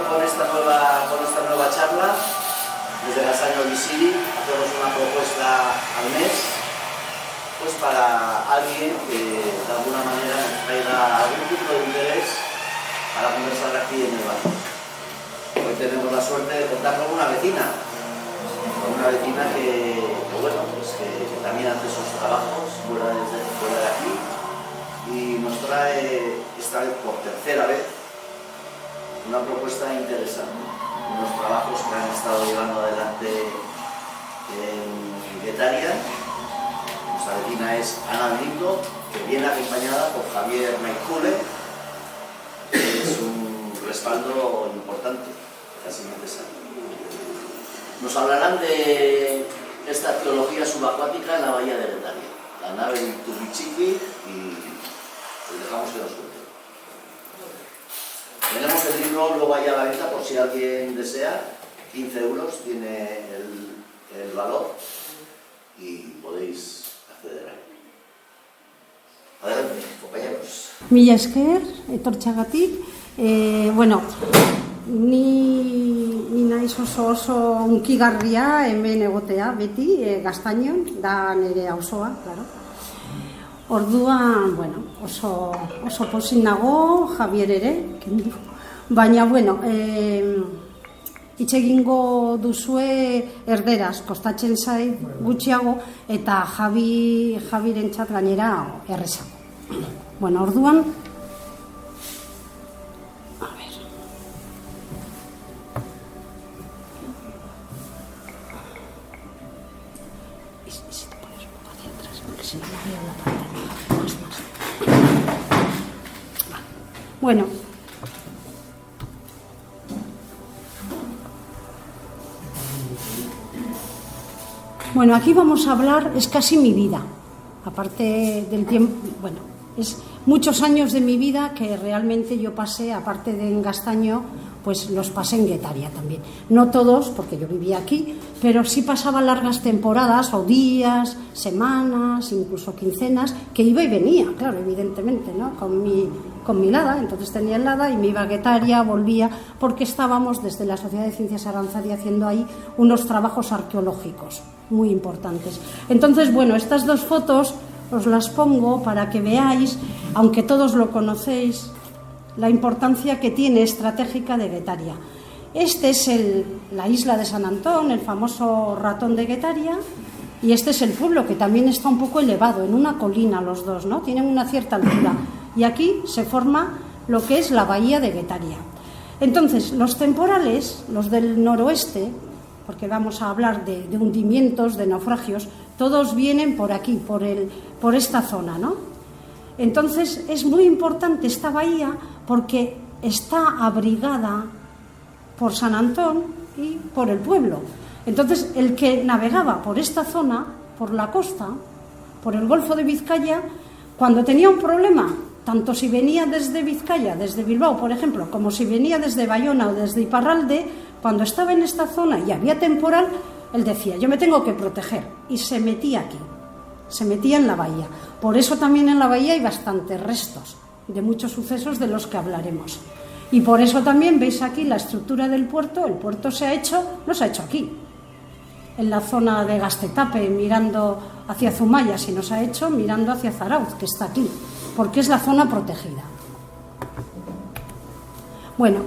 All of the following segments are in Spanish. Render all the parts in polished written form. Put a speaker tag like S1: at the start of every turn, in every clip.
S1: con esta nueva charla. Desde Gastaño Visiri hacemos una propuesta al mes, pues para alguien que de alguna manera nos traiga algún tipo de interés para conversar aquí en el barrio. Hoy tenemos la suerte de contar con una vecina que bueno, pues que también hace sus trabajos fuera de aquí y nos trae esta vez por tercera vez una propuesta interesante, unos trabajos que han estado llevando adelante en Guetaria. Nuestra vecina es Ana Lindo, que viene acompañada por Javier Maicule, que es un respaldo importante, casi necesario. Nos hablarán de esta arqueología subacuática en la bahía de Guetaria, la nave de Tupichiqui, y les dejamos que nos cuente. Tenemos el libro luego ahí a la venta por si alguien desea, 15 euros tiene el valor y podéis acceder a él. Adelante, compañeros.
S2: Mila esker, etortxagatik. Bueno, ni naiz oso unkigarria hemen egotea beti, Gaztainon, da nire auzoa, claro. Orduan, bueno, oso pozik nago, Javier ere, baina, bueno, hitz egingo duzue erderaz, kostatzen zait gutxiago, eta Javirentzat gainera errezago. Bueno, orduan, a ver. Si te pones un poco hacia atrás, porque si no me veo la pantalla. Bueno, aquí vamos a hablar, es casi mi vida, aparte del tiempo, bueno, es muchos años de mi vida que realmente yo pasé, aparte de en Gastaño, pues los pasé en Guetaria también. No todos, porque yo vivía aquí, pero sí pasaba largas temporadas o días, semanas, incluso quincenas, que iba y venía, claro, evidentemente, ¿no? Con mi Lada, entonces tenía el Lada y me iba a Guetaria, volvía, porque estábamos desde la Sociedad de Ciencias Aranzadi haciendo ahí unos trabajos arqueológicos muy importantes. Entonces, bueno, estas dos fotos os las pongo para que veáis, aunque todos lo conocéis, la importancia que tiene estratégica de Guetaria. Este es la isla de San Antón, el famoso ratón de Guetaria, y este es el pueblo, que también está un poco elevado, en una colina los dos, ¿no? Tienen una cierta altura. Y aquí se forma lo que es la bahía de Guetaria. Entonces, los temporales, los del noroeste, porque vamos a hablar de hundimientos, de naufragios, todos vienen por aquí, por esta zona, ¿no? Entonces, es muy importante esta bahía porque está abrigada por San Antón y por el pueblo. Entonces, el que navegaba por esta zona, por la costa, por el Golfo de Vizcaya, cuando tenía un problema, tanto si venía desde Vizcaya, desde Bilbao, por ejemplo, como si venía desde Bayona o desde Iparralde, cuando estaba en esta zona y había temporal, él decía, yo me tengo que proteger, y se metía aquí, se metía en la bahía. Por eso también en la bahía hay bastantes restos de muchos sucesos de los que hablaremos. Y por eso también veis aquí la estructura del puerto. El puerto no se ha hecho aquí, en la zona de Gastetape, mirando hacia Zumaya, sino se ha hecho mirando hacia Zarauz, que está aquí, porque es la zona protegida. Bueno,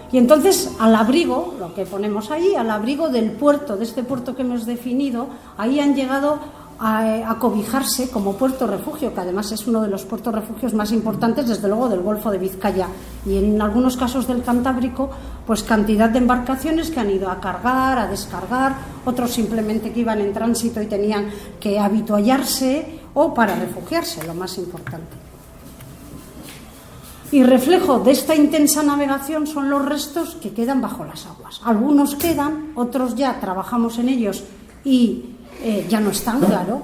S2: y entonces al abrigo, lo que ponemos ahí, al abrigo del puerto, de este puerto que hemos definido, ahí han llegado a cobijarse como puerto refugio, que además es uno de los puertos refugios más importantes, desde luego, del Golfo de Vizcaya, y en algunos casos del Cantábrico, pues cantidad de embarcaciones que han ido a cargar, a descargar, otros simplemente que iban en tránsito y tenían que habituallarse o para refugiarse, lo más importante. Y reflejo de esta intensa navegación son los restos que quedan bajo las aguas. Algunos quedan, otros ya trabajamos en ellos y ya no están, claro,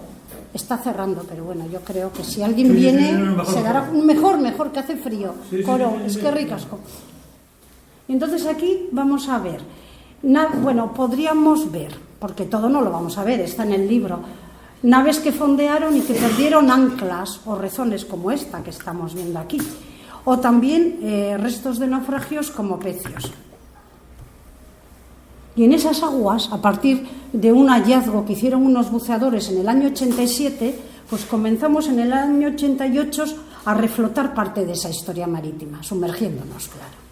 S2: está cerrando, pero bueno, yo creo que si alguien viene se dará mejor que hace frío. Coro, es que ricasco. Y entonces aquí vamos a ver, bueno, podríamos ver, porque todo no lo vamos a ver, está en el libro, naves que fondearon y que perdieron anclas o rezones como esta que estamos viendo aquí. o también restos de naufragios como pecios. Y en esas aguas, a partir de un hallazgo que hicieron unos buceadores en el año 87, pues comenzamos en el año 88 a reflotar parte de esa historia marítima, sumergiéndonos, claro.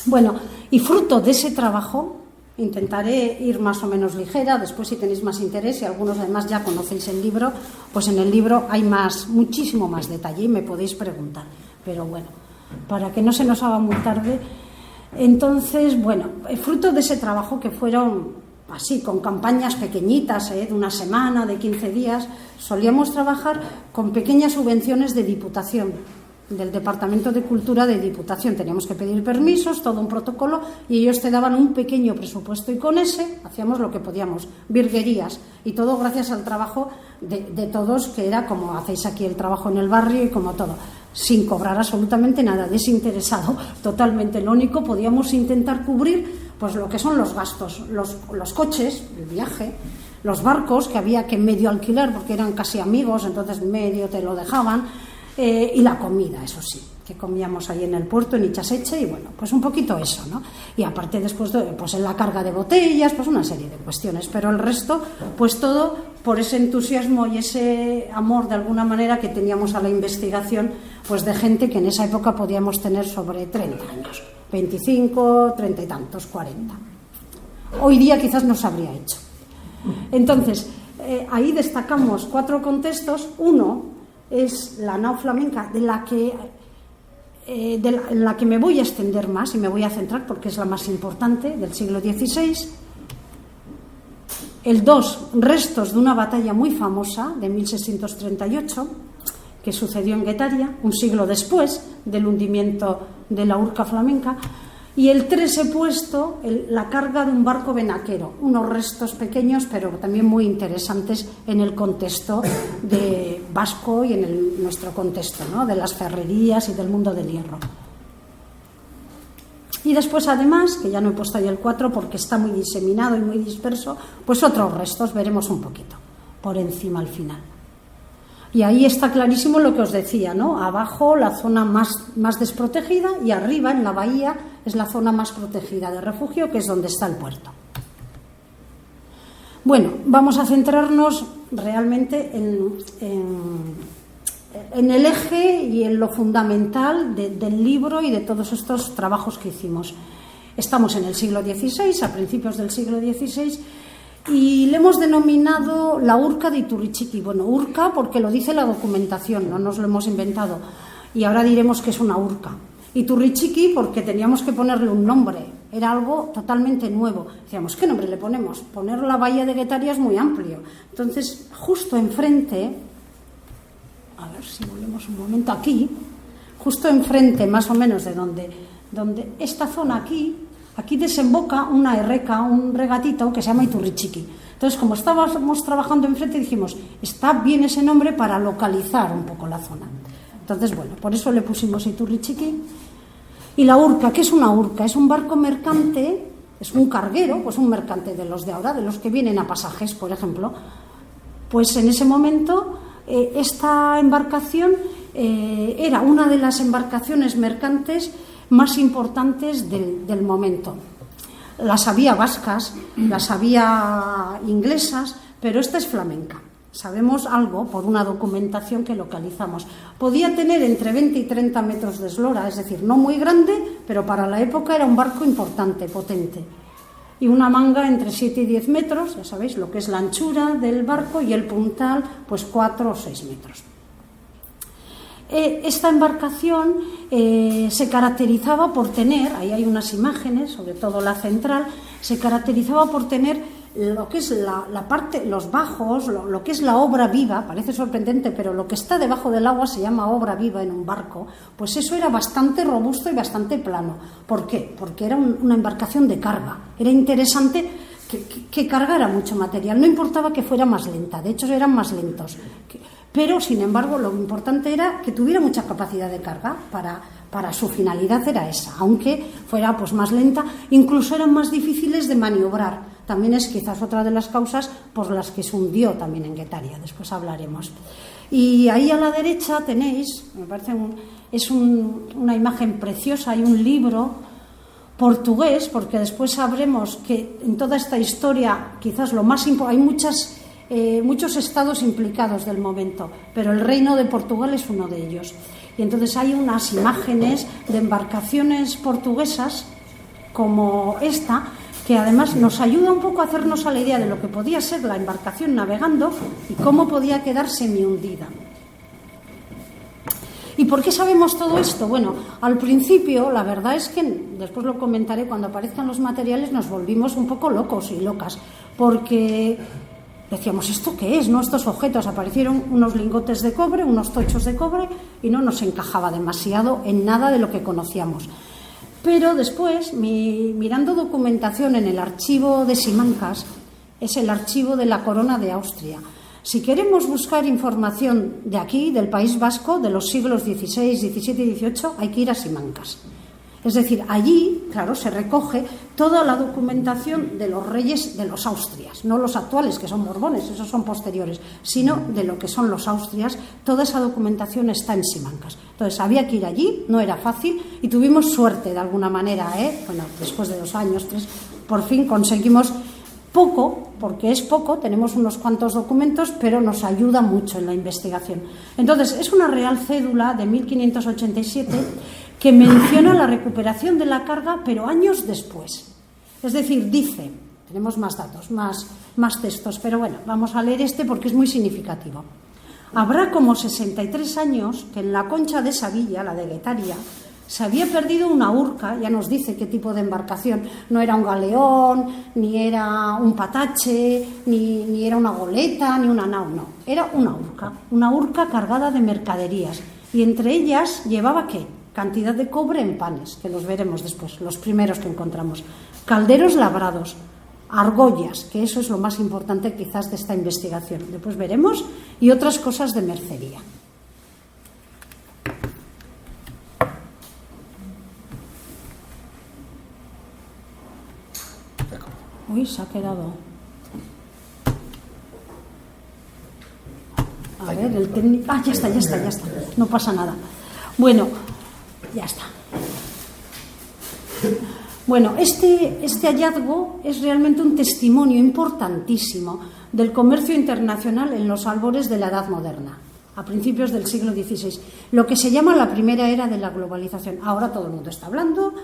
S2: Bueno, y fruto de ese trabajo, intentaré ir más o menos ligera, después si tenéis más interés, y algunos además ya conocéis el libro, pues en el libro hay muchísimo más detalle y me podéis preguntar. Pero bueno, para que no se nos haga muy tarde, entonces, bueno, fruto de ese trabajo que fueron así, con campañas pequeñitas, de una semana, de 15 días, solíamos trabajar con pequeñas subvenciones de Diputación, del Departamento de Cultura de Diputación. Teníamos que pedir permisos, todo un protocolo, y ellos te daban un pequeño presupuesto y con ese hacíamos lo que podíamos, virguerías, y todo gracias al trabajo de todos, que era como hacéis aquí el trabajo en el barrio y como todo, sin cobrar absolutamente nada, desinteresado totalmente. Lo único, podíamos intentar cubrir pues lo que son los gastos, los coches, el viaje, los barcos que había que medio alquilar porque eran casi amigos, entonces medio te lo dejaban, y la comida, eso sí, que comíamos ahí en el puerto, en Itxasetxe, y bueno, pues un poquito eso, ¿no? Y aparte después, pues en la carga de botellas, pues una serie de cuestiones, pero el resto, pues todo por ese entusiasmo y ese amor de alguna manera que teníamos a la investigación, pues de gente que en esa época podíamos tener sobre 30 años, 25, 30 y tantos, 40. Hoy día quizás no se habría hecho. Entonces, ahí destacamos 4 contextos. Uno es la nao flamenca, en la que me voy a extender más y me voy a centrar porque es la más importante, del siglo XVI. El 2, restos de una batalla muy famosa de 1638 que sucedió en Guetaria, un siglo después del hundimiento de la Urca flamenca. Y el 3 he puesto la carga de un barco venaquero, unos restos pequeños pero también muy interesantes en el contexto de vasco y en nuestro contexto, ¿no?, de las ferrerías y del mundo del hierro. Y después, además, que ya no he puesto ahí el 4 porque está muy diseminado y muy disperso, pues otros restos, veremos un poquito por encima al final. Y ahí está clarísimo lo que os decía, ¿no? Abajo la zona más desprotegida y arriba en la bahía es la zona más protegida de refugio, que es donde está el puerto. Bueno, vamos a centrarnos realmente en el eje y en lo fundamental del libro y de todos estos trabajos que hicimos. Estamos en el siglo XVI, a principios del siglo XVI, y le hemos denominado la Urca de Iturrichiqui. Bueno, Urca porque lo dice la documentación, no nos lo hemos inventado, y ahora diremos que es una urca. Iturrichiqui porque teníamos que ponerle un nombre, era algo totalmente nuevo. Decíamos, ¿qué nombre le ponemos? Poner la bahía de Guetaria es muy amplio. Entonces, justo enfrente, a ver si volvemos un momento aquí, justo enfrente más o menos de donde esta zona aquí desemboca una erreca, un regatito que se llama Iturrichiqui. Entonces, como estábamos trabajando enfrente, dijimos, está bien ese nombre para localizar un poco la zona. Entonces, bueno, por eso le pusimos Iturrichiqui. Y la urca, ¿qué es una urca? Es un barco mercante, es un carguero, pues un mercante de los de ahora, de los que vienen a pasajes, por ejemplo. Pues en ese momento esta embarcación era una de las embarcaciones mercantes más importantes del momento. Las había vascas, las había inglesas, pero esta es flamenca. Sabemos algo por una documentación que localizamos. Podía tener entre 20 y 30 metros de eslora, es decir, no muy grande, pero para la época era un barco importante, potente. Y una manga entre 7 y 10 metros, ya sabéis lo que es la anchura del barco, y el puntal, pues 4 o 6 metros. Esta embarcación se caracterizaba por tener, ahí hay unas imágenes, sobre todo la central, se caracterizaba por tener lo que es la parte, los bajos, lo que es la obra viva. Parece sorprendente, pero lo que está debajo del agua se llama obra viva en un barco. Pues eso era bastante robusto y bastante plano. ¿Por qué? Porque era una embarcación de carga. Era interesante que cargara mucho material. No importaba que fuera más lenta, de hecho eran más lentos. Pero, sin embargo, lo importante era que tuviera mucha capacidad de carga, para su finalidad era esa, aunque fuera pues más lenta, incluso eran más difíciles de maniobrar. también es quizás otra de las causas por las que se hundió también en Guetaria, después hablaremos. Y ahí a la derecha tenéis, me parece una imagen preciosa, hay un libro portugués, porque después sabremos que en toda esta historia quizás lo más importante, hay muchos estados implicados del momento, pero el Reino de Portugal es uno de ellos. Y entonces hay unas imágenes de embarcaciones portuguesas como esta, que además nos ayuda un poco a hacernos a la idea de lo que podía ser la embarcación navegando y cómo podía quedar semi-hundida. ¿Y por qué sabemos todo esto? Bueno, al principio, la verdad es que, después lo comentaré, cuando aparezcan los materiales nos volvimos un poco locos y locas, porque decíamos, ¿esto qué es? ¿No? Estos objetos, aparecieron unos lingotes de cobre, unos tochos de cobre, y no nos encajaba demasiado en nada de lo que conocíamos. Pero después, mirando documentación en el archivo de Simancas, es el archivo de la Corona de Austria. Si queremos buscar información de aquí, del País Vasco, de los siglos XVI, XVII y XVIII, hay que ir a Simancas. Es decir, allí, claro, se recoge toda la documentación de los reyes de los Austrias, no los actuales, que son Borbones, esos son posteriores, sino de lo que son los Austrias. Toda esa documentación está en Simancas. Entonces, había que ir allí, no era fácil, y tuvimos suerte de alguna manera, Bueno, después de 2 años, 3, por fin conseguimos poco, porque es poco, tenemos unos cuantos documentos, pero nos ayuda mucho en la investigación. Entonces, es una real cédula de 1587 que menciona la recuperación de la carga, pero años después. Es decir, dice, tenemos más datos, más textos, pero bueno, vamos a leer este porque es muy significativo. Habrá como 63 años que en la concha de esa villa, la de Guetaria, se había perdido una urca, ya nos dice qué tipo de embarcación, no era un galeón, ni era un patache, ni era una goleta, ni una nao, no, era una urca cargada de mercaderías, y entre ellas llevaba ¿qué? Cantidad de cobre en panes, que los veremos después, los primeros que encontramos, calderos labrados, argollas, que eso es lo más importante quizás de esta investigación, después veremos, y otras cosas de mercería. Uy, se ha quedado. A ver, el técnico. Ah, ya está. No pasa nada. Bueno, ya está. Bueno, este hallazgo es realmente un testimonio importantísimo del comercio internacional en los albores de la Edad Moderna, a principios del siglo XVI, lo que se llama la primera era de la globalización. Ahora todo el mundo está hablando.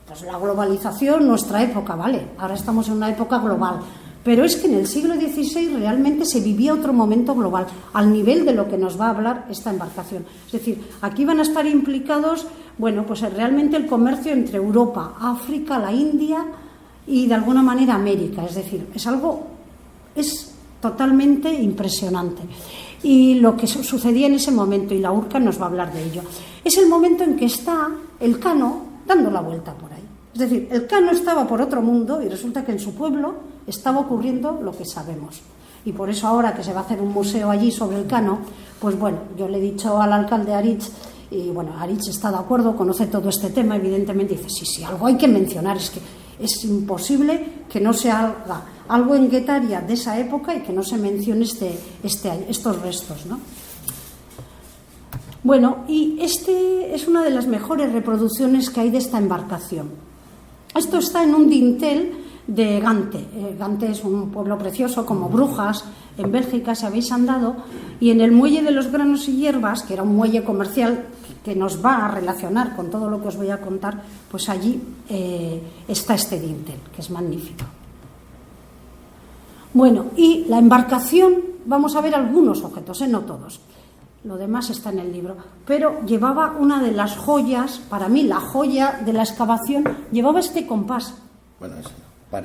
S2: Pues la globalización, nuestra época, ¿vale? Ahora estamos en una época global. Pero es que en el siglo XVI realmente se vivía otro momento global, al nivel de lo que nos va a hablar esta embarcación. Es decir, aquí van a estar implicados, bueno, pues realmente el comercio entre Europa, África, la India y de alguna manera América. Es decir, es totalmente impresionante. Y lo que sucedía en ese momento, y la urca nos va a hablar de ello, es el momento en que está el Cano dando la vuelta por ahí. Es decir, el Cano estaba por otro mundo y resulta que en su pueblo estaba ocurriendo lo que sabemos. Y por eso ahora que se va a hacer un museo allí sobre el Cano, pues bueno, yo le he dicho al alcalde Aritz, y bueno, Aritz está de acuerdo, conoce todo este tema, evidentemente, dice, sí, algo hay que mencionar, es que es imposible que no se haga algo en Guetaria de esa época y que no se mencione estos restos, ¿no? Bueno, y este es una de las mejores reproducciones que hay de esta embarcación. Esto está en un dintel de Gante. Gante es un pueblo precioso, como Brujas, en Bélgica, si habéis andado, y en el muelle de los granos y hierbas, que era un muelle comercial que nos va a relacionar con todo lo que os voy a contar, pues allí está este dintel, que es magnífico. Bueno, y la embarcación, vamos a ver algunos objetos, no todos. Lo demás está en el libro, pero llevaba una de las joyas, para mí la joya de la excavación, llevaba este compás.
S3: Bueno,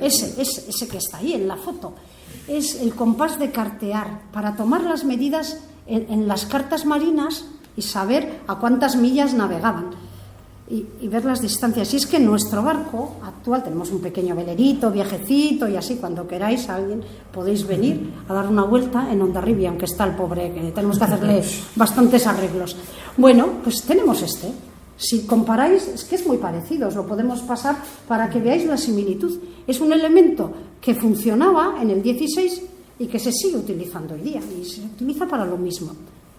S2: ese que está ahí en la foto, es el compás de cartear, para tomar las medidas en las cartas marinas y saber a cuántas millas navegaban y ver las distancias. Y es que en nuestro barco actual tenemos un pequeño velerito, viajecito y así, cuando queráis alguien podéis venir a dar una vuelta en Hondarribia, aunque está el pobre, que tenemos que hacerle bastantes arreglos. Bueno, pues tenemos este. Si comparáis, es que es muy parecido, os lo podemos pasar para que veáis la similitud. Es un elemento que funcionaba en el 16 y que se sigue utilizando hoy día, y se utiliza para lo mismo.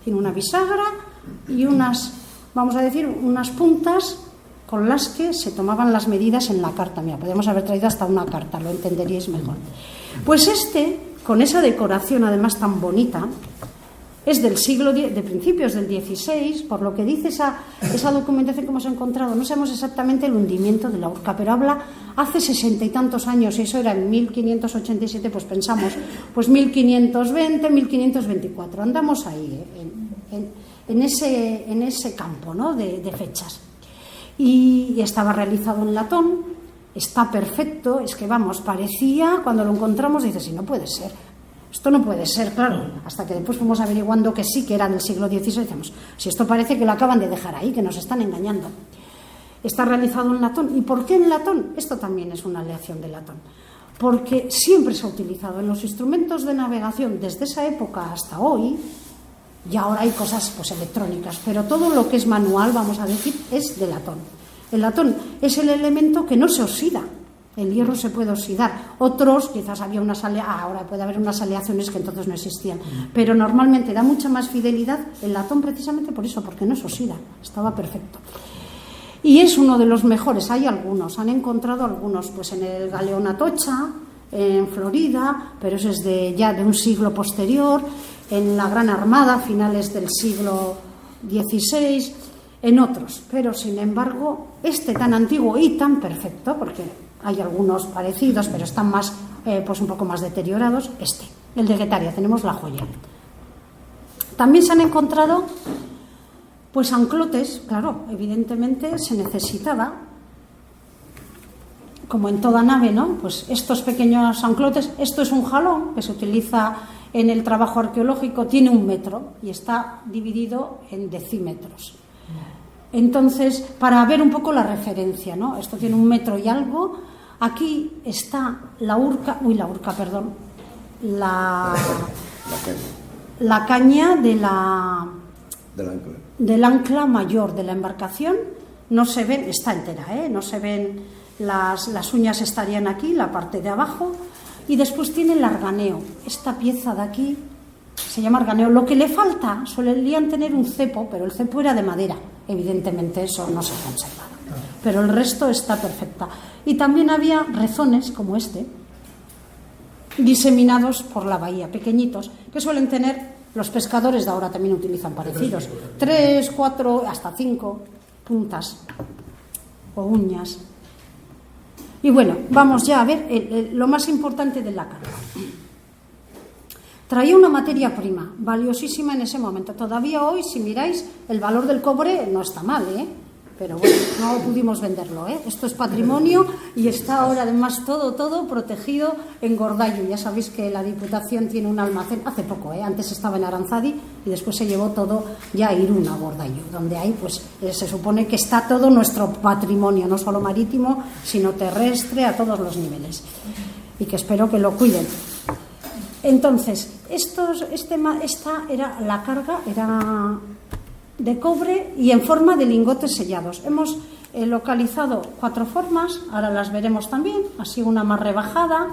S2: Tiene una bisagra y unas, vamos a decir, unas puntas con las que se tomaban las medidas en la carta. Mira, podemos haber traído hasta una carta, lo entenderíais mejor. Pues con esa decoración además tan bonita, es del siglo X, de principios del XVI, por lo que dice esa documentación que hemos encontrado. No sabemos exactamente el hundimiento de la urca, pero habla hace 60 y tantos años, y eso era en 1587, pues pensamos, pues 1520, 1524. Andamos ahí, en ese campo, ¿no?, de fechas. Y estaba realizado en latón, está perfecto, es que vamos, parecía, cuando lo encontramos, dices, sí, no puede ser. Esto no puede ser, claro, hasta que después fuimos averiguando que sí, que era del siglo XVI, decimos, si esto parece que lo acaban de dejar ahí, que nos están engañando. Está realizado en latón. ¿Y por qué en latón? Esto también es una aleación de latón. Porque siempre se ha utilizado en los instrumentos de navegación desde esa época hasta hoy, y ahora hay cosas pues electrónicas, pero todo lo que es manual, vamos a decir, es de latón. El latón es el elemento que no se oxida. El hierro se puede oxidar. Otros, quizás había ahora puede haber unas aleaciones que entonces no existían. Pero normalmente da mucha más fidelidad el latón precisamente por eso, porque no se oxida. Estaba perfecto. Y es uno de los mejores. Hay algunos, han encontrado algunos, pues en el Galeón Atocha, en Florida, pero eso es ya de un siglo posterior, en la Gran Armada, finales del siglo XVI, en otros. Pero sin embargo, tan antiguo y tan perfecto, porque hay algunos parecidos, pero están más, pues un poco más deteriorados, el de Guetaria, tenemos la joya. También se han encontrado, pues anclotes, claro, evidentemente se necesitaba, como en toda nave, ¿no? Pues estos pequeños anclotes, esto es un jalón que se utiliza en el trabajo arqueológico, tiene 1 metro y está dividido en decímetros. Entonces, para ver un poco la referencia, ¿no? Esto tiene 1 metro y algo. Aquí está la caña del ancla mayor de la embarcación. No se ven, está entera, no se ven, las uñas estarían aquí, la parte de abajo, y después tiene el arganeo. Esta pieza de aquí se llama arganeo. Lo que le falta, solían tener un cepo, pero el cepo era de madera, evidentemente eso no se ha conservado, pero el resto está perfecta. Y también había rezones como diseminados por la bahía, pequeñitos, que suelen tener, los pescadores de ahora también utilizan parecidos, 3, 4, hasta 5 puntas o uñas. Y bueno, vamos ya a ver lo más importante de la carga. Traía una materia prima valiosísima en ese momento. Todavía hoy, si miráis, el valor del cobre no está mal, pero bueno, no pudimos venderlo, Esto es patrimonio y está ahora además todo protegido en Gordallo. Ya sabéis que la Diputación tiene un almacén, hace poco, antes estaba en Aranzadi y después se llevó todo ya a Irún, a Gordallo, donde ahí pues se supone que está todo nuestro patrimonio, no solo marítimo, sino terrestre, a todos los niveles, y que espero que lo cuiden. Entonces, la carga era de cobre y en forma de lingotes sellados. Hemos localizado 4 formas, ahora las veremos también, así una más rebajada,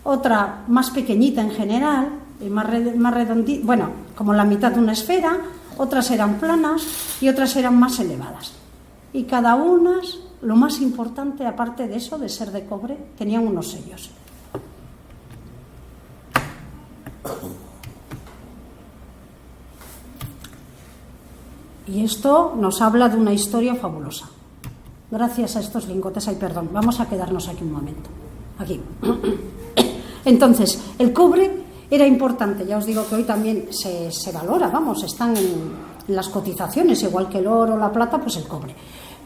S2: otra más pequeñita en general, y más redondita, bueno, como la mitad de una esfera, otras eran planas y otras eran más elevadas. Y cada una, lo más importante, aparte de eso, de ser de cobre, tenían unos sellos. Y esto nos habla de una historia fabulosa. Gracias a estos lingotes, vamos a quedarnos aquí un momento. Aquí. Entonces, el cobre era importante, ya os digo que hoy también se valora, están en las cotizaciones, igual que el oro, la plata, pues el cobre.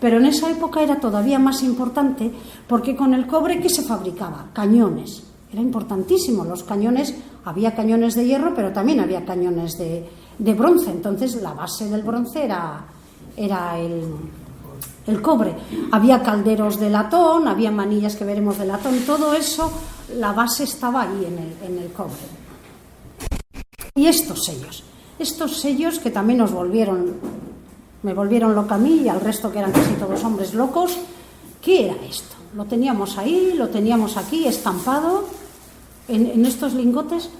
S2: Pero en esa época era todavía más importante porque con el cobre, ¿qué se fabricaba? Cañones. Era importantísimo. Los cañones, había cañones de hierro, pero también había cañones de bronce. Entonces la base del bronce era el cobre. Había calderos de latón, había manillas que veremos de latón, todo eso, la base estaba ahí en el cobre. Y estos sellos que también me volvieron loca a mí y al resto, que eran casi todos hombres locos. ¿Qué era esto? Lo teníamos ahí, lo teníamos aquí estampado, en estos lingotes,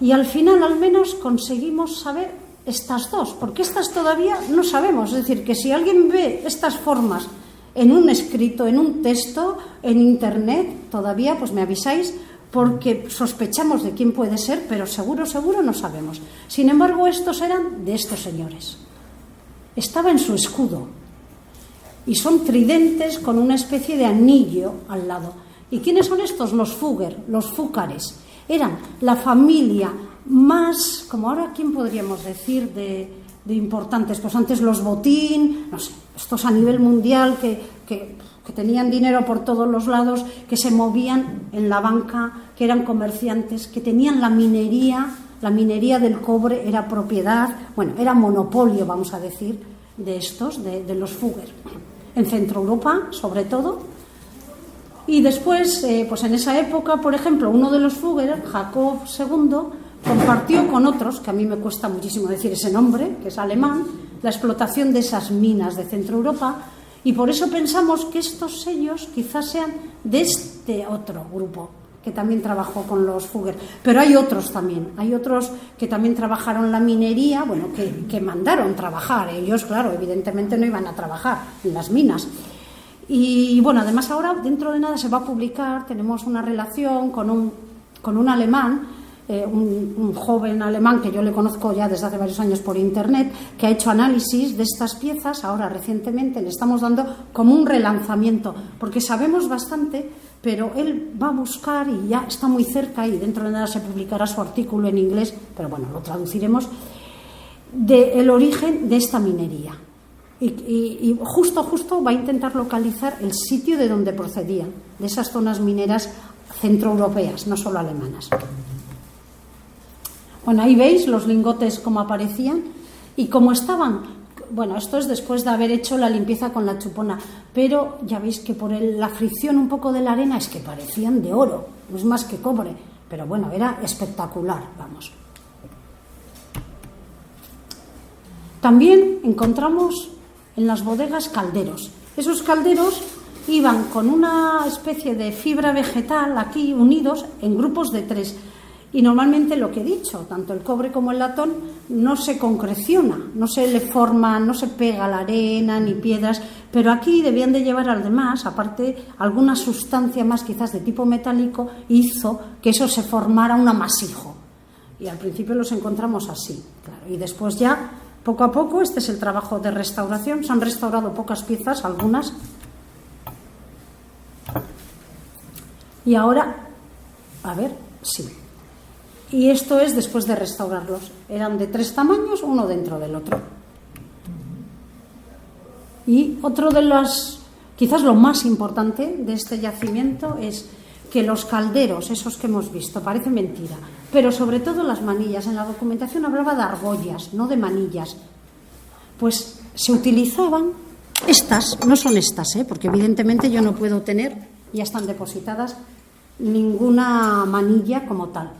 S2: y al final al menos conseguimos saber estas dos, porque estas todavía no sabemos. Es decir, que si alguien ve estas formas en un escrito, en un texto, en internet, todavía pues me avisáis, porque sospechamos de quién puede ser, pero seguro no sabemos. Sin embargo, estos eran de estos señores. Estaba en su escudo y son tridentes con una especie de anillo al lado. ¿Y quiénes son estos? Los Fugger, los Fúcares. Eran la familia más, como ahora, ¿quién podríamos decir de importantes? Pues antes los Botín, no sé, estos a nivel mundial que tenían dinero por todos los lados, que se movían en la banca, que eran comerciantes, que tenían la minería del cobre era propiedad, bueno, era monopolio, vamos a decir, de estos, de los Fugger, en Centro Europa, sobre todo. Y después, pues en esa época, por ejemplo, uno de los Fugger, Jacob II, compartió con otros, que a mí me cuesta muchísimo decir ese nombre, que es alemán, la explotación de esas minas de Centro Europa, y por eso pensamos que estos sellos quizás sean de este otro grupo que también trabajó con los Fugger. Pero hay otros también, hay otros que también trabajaron la minería, bueno, que mandaron trabajar. Ellos, claro, evidentemente no iban a trabajar en las minas. Y bueno, además ahora, dentro de nada, se va a publicar, tenemos una relación con un alemán, un joven alemán que yo le conozco ya desde hace varios años por internet, que ha hecho análisis de estas piezas. Ahora recientemente le estamos dando como un relanzamiento, porque sabemos bastante, pero él va a buscar, y ya está muy cerca, y dentro de nada se publicará su artículo en inglés, pero bueno, lo traduciremos, del origen de esta minería. Y justo va a intentar localizar el sitio de donde procedían, de esas zonas mineras centroeuropeas, no solo alemanas. Bueno, ahí veis los lingotes cómo aparecían y cómo estaban. Bueno, esto es después de haber hecho la limpieza con la chupona, pero ya veis que por la fricción un poco de la arena es que parecían de oro, no es más que cobre, pero bueno, era espectacular, vamos. También encontramos en las bodegas calderos. Esos calderos iban con una especie de fibra vegetal aquí unidos en grupos de 3. Y normalmente, lo que he dicho, tanto el cobre como el latón no se concreciona, no se le forma, no se pega la arena ni piedras, pero aquí debían de llevar además, aparte, alguna sustancia más quizás de tipo metálico, hizo que eso se formara un amasijo. Y al principio los encontramos así, claro, y después ya, poco a poco, este es el trabajo de restauración. Se han restaurado pocas piezas, algunas, y ahora, a ver, sí. Y esto es después de restaurarlos. Eran de 3 tamaños, uno dentro del otro. Y otro de las, quizás lo más importante de este yacimiento, es que los calderos, esos que hemos visto, parece mentira, pero sobre todo las manillas. En la documentación hablaba de argollas, no de manillas. Pues se utilizaban estas, no son estas, porque evidentemente yo no puedo tener, ya están depositadas, ninguna manilla como tal.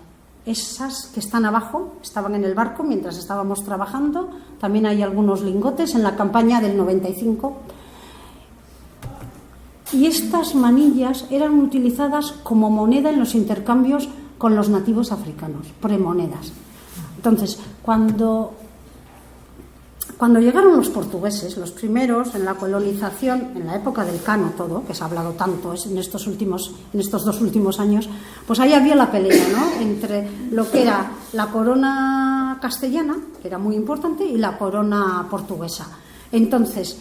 S2: Esas que están abajo estaban en el barco mientras estábamos trabajando. También hay algunos lingotes en la campaña del 95. Y estas manillas eran utilizadas como moneda en los intercambios con los nativos africanos, premonedas. Entonces, cuando llegaron los portugueses, los primeros en la colonización, en la época del Cano todo, que se ha hablado tanto en estos 2 últimos años, pues ahí había la pelea, ¿no?, entre lo que era la corona castellana, que era muy importante, y la corona portuguesa. Entonces,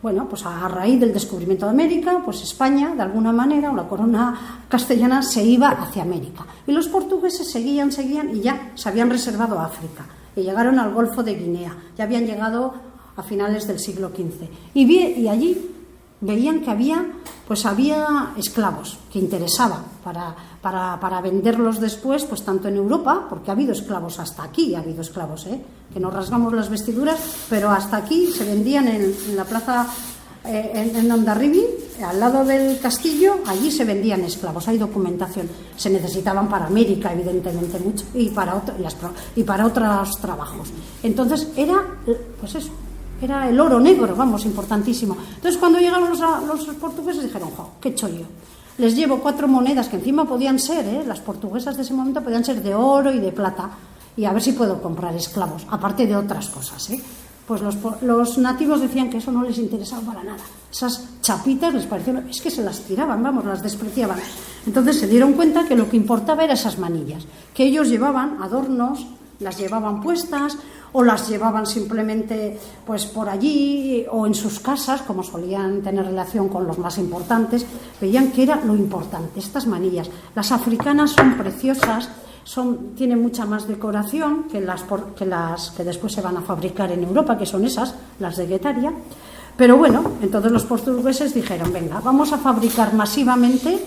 S2: bueno, pues a raíz del descubrimiento de América, pues España, de alguna manera, o la corona castellana, se iba hacia América. Y los portugueses seguían y ya se habían reservado África. Y llegaron al Golfo de Guinea, ya habían llegado a finales del siglo XV. Y allí veían que había esclavos que interesaban para venderlos después, pues tanto en Europa, porque ha habido esclavos hasta aquí, ha habido esclavos, que nos rasgamos las vestiduras, pero hasta aquí se vendían en la plaza, en Hondarribia, al lado del castillo, allí se vendían esclavos, hay documentación. Se necesitaban para América, evidentemente, mucho, y para otros trabajos. Entonces era, pues eso, era el oro negro, vamos, importantísimo. Entonces, cuando llegaron los portugueses, dijeron, ¡jo, qué chollo! les llevo 4 monedas que encima podían ser, las portuguesas de ese momento podían ser de oro y de plata, y a ver si puedo comprar esclavos, aparte de otras cosas, Pues los nativos decían que eso no les interesaba para nada. Esas chapitas les parecían, es que se las tiraban, vamos, las despreciaban. Entonces se dieron cuenta que lo que importaba eran esas manillas, que ellos llevaban adornos, las llevaban puestas o las llevaban simplemente pues por allí o en sus casas, como solían tener relación con los más importantes, veían que era lo importante, estas manillas. Las africanas son preciosas, tienen mucha más decoración que las que después se van a fabricar en Europa, que son esas, las de Guetaria. Pero bueno, entonces los portugueses dijeron, venga, vamos a fabricar masivamente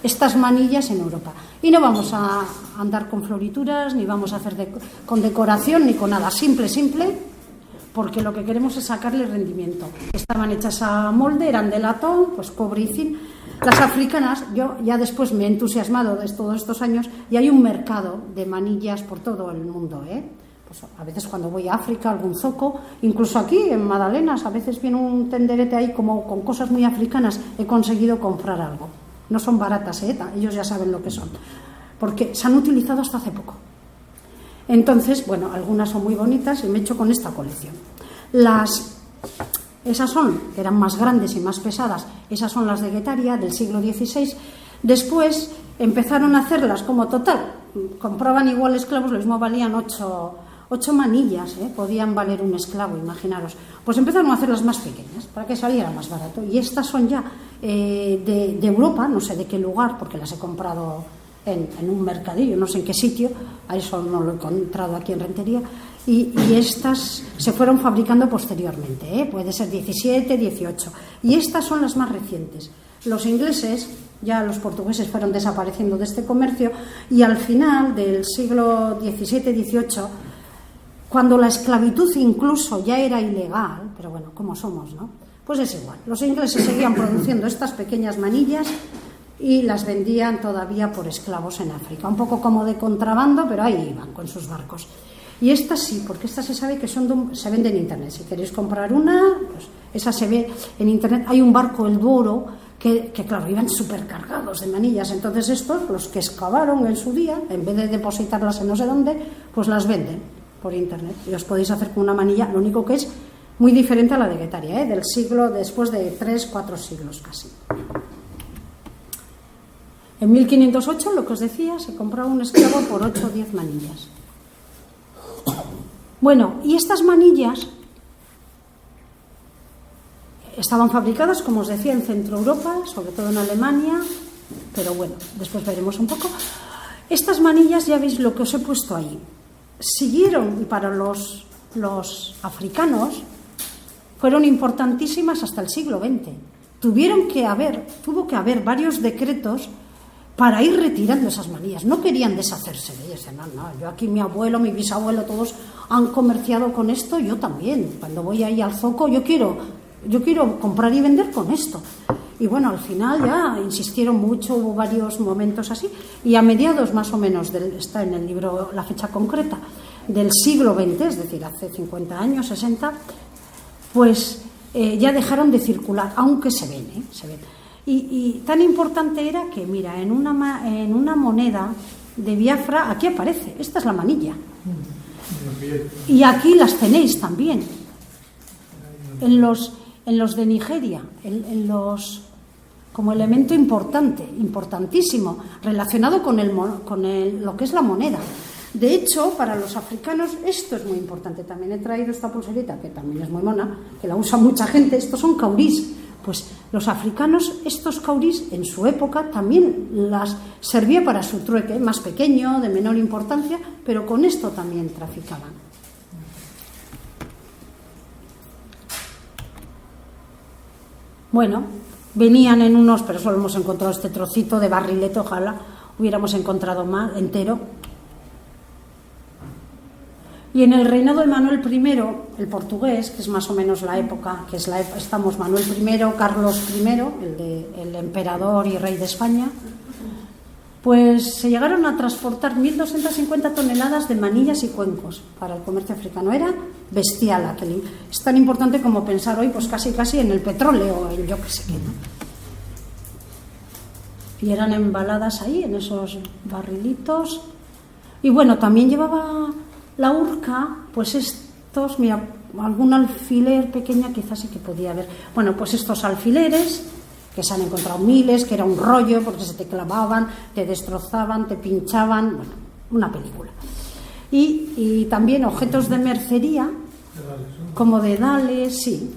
S2: estas manillas en Europa. Y no vamos a andar con florituras, ni vamos a hacer con decoración, ni con nada. Simple, porque lo que queremos es sacarle rendimiento. Estaban hechas a molde, eran de latón, pues cobre y zinc. Las africanas, yo ya después me he entusiasmado de todos estos años y hay un mercado de manillas por todo el mundo, Pues a veces cuando voy a África, algún zoco, incluso aquí en Madalenas, a veces viene un tenderete ahí como con cosas muy africanas, he conseguido comprar algo. No son baratas, ellos ya saben lo que son, porque se han utilizado hasta hace poco. Entonces, bueno, algunas son muy bonitas y me he hecho con esta colección. Esas que eran más grandes y más pesadas, esas son las de Guetaria del siglo XVI. Después empezaron a hacerlas como total, compraban igual esclavos, lo mismo valían 8 manillas, podían valer un esclavo, imaginaros. Pues empezaron a hacerlas más pequeñas para que saliera más barato. Y estas son ya de Europa, no sé de qué lugar, porque las he comprado en un mercadillo, no sé en qué sitio, a eso no lo he encontrado aquí en Rentería. Y estas se fueron fabricando posteriormente, puede ser 17, 18. Y estas son las más recientes. Los ingleses, ya los portugueses fueron desapareciendo de este comercio y al final del siglo XVII, XVIII, cuando la esclavitud incluso ya era ilegal, pero bueno, como somos, ¿no? Pues es igual. Los ingleses seguían produciendo estas pequeñas manillas y las vendían todavía por esclavos en África. Un poco como de contrabando, pero ahí iban con sus barcos. Y estas sí, porque estas se sabe que se venden en Internet. Si queréis comprar una, pues esa se ve en Internet. Hay un barco, el Douro, que claro, iban súper cargados de manillas. Entonces estos, los que excavaron en su día, en vez de depositarlas en no sé dónde, pues las venden por Internet. Y os podéis hacer con una manilla, lo único que es muy diferente a la de Guetaria, del siglo, después de 3-4 siglos casi. En 1508, lo que os decía, se compraba un esclavo por 8 o 10 manillas. Bueno, y estas manillas estaban fabricadas, como os decía, en Centro Europa, sobre todo en Alemania, pero bueno, después veremos un poco. Estas manillas, ya veis lo que os he puesto ahí, siguieron, y para los africanos fueron importantísimas hasta el siglo XX. Tuvo que haber varios decretos para ir retirando esas manillas. No querían deshacerse de ellas. No, yo aquí, mi abuelo, mi bisabuelo, todos han comerciado con esto, yo también. Cuando voy ahí al zoco, yo quiero comprar y vender con esto. Y bueno, al final ya insistieron mucho, hubo varios momentos así, y a mediados más o menos, está en el libro la fecha concreta, del siglo XX, es decir, hace 50 años, 60, pues ya dejaron de circular, aunque se ven. Y tan importante era que, mira, en una moneda de Biafra, aquí aparece, esta es la manilla. Y aquí las tenéis también. En los de Nigeria, como elemento importantísimo, relacionado con lo que es la moneda. De hecho, para los africanos esto es muy importante. También he traído esta pulserita, que también es muy mona, que la usa mucha gente. Estos son caurís. Pues los africanos, estos caurís, en su época también las servía para su trueque, más pequeño, de menor importancia, pero con esto también traficaban. Bueno, venían en unos, pero solo hemos encontrado este trocito de barrilete, ojalá hubiéramos encontrado más entero. Y en el reinado de Manuel I, el portugués, que es más o menos la época, estamos Manuel I, Carlos I, el emperador y rey de España, pues se llegaron a transportar 1.250 toneladas de manillas y cuencos para el comercio africano. Era bestial aquel. Es tan importante como pensar hoy, pues casi en el petróleo, en yo qué sé qué, ¿no? y eran embaladas ahí en esos barrilitos. Y bueno, también llevaba la Urca, pues estos, mira, algún alfiler pequeña quizás sí que podía haber. Bueno, pues estos alfileres, que se han encontrado miles, que era un rollo porque se te clavaban, te destrozaban, te pinchaban, bueno, una película. Y también objetos de mercería, como dedales, sí.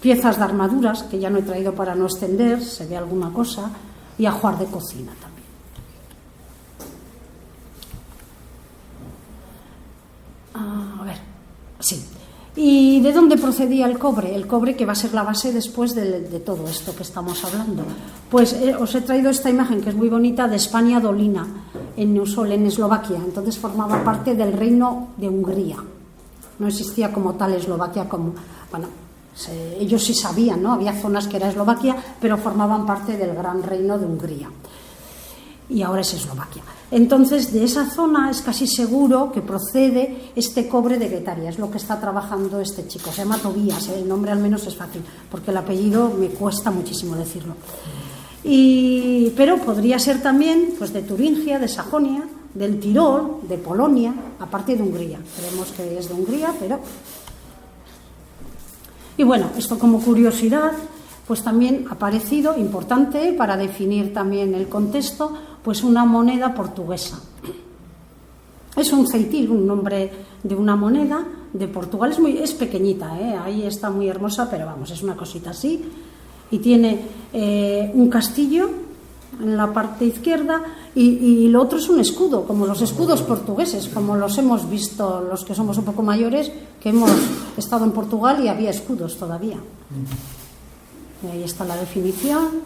S2: Piezas de armaduras, que ya no he traído para no extender, se ve alguna cosa, y ajuar de cocina también. A ver, sí. ¿Y de dónde procedía el cobre? El cobre que va a ser la base después de todo esto que estamos hablando. Pues os he traído esta imagen que es muy bonita de España Dolina, en Neusol, en Eslovaquia. Entonces formaba parte del reino de Hungría. No existía como tal Eslovaquia como... Bueno, ellos sí sabían, ¿no? Había zonas que era Eslovaquia, pero formaban parte del gran reino de Hungría. Y ahora es Eslovaquia. Entonces, de esa zona es casi seguro que procede este cobre de Guetaria, es lo que está trabajando este chico. Se llama Tobías, el nombre al menos es fácil, porque el apellido me cuesta muchísimo decirlo. Pero podría ser también pues, de Turingia, de Sajonia, del Tirol, de Polonia, aparte de Hungría. Creemos que es de Hungría, pero... Y bueno, esto como curiosidad, pues también ha parecido importante para definir también el contexto, pues una moneda portuguesa. Es un ceitil, un nombre de una moneda de Portugal, es pequeñita, ahí está muy hermosa, pero vamos, es una cosita así, y tiene un castillo en la parte izquierda y lo otro es un escudo, como los escudos portugueses, como los hemos visto los que somos un poco mayores, que hemos estado en Portugal y había escudos todavía. Y ahí está la definición.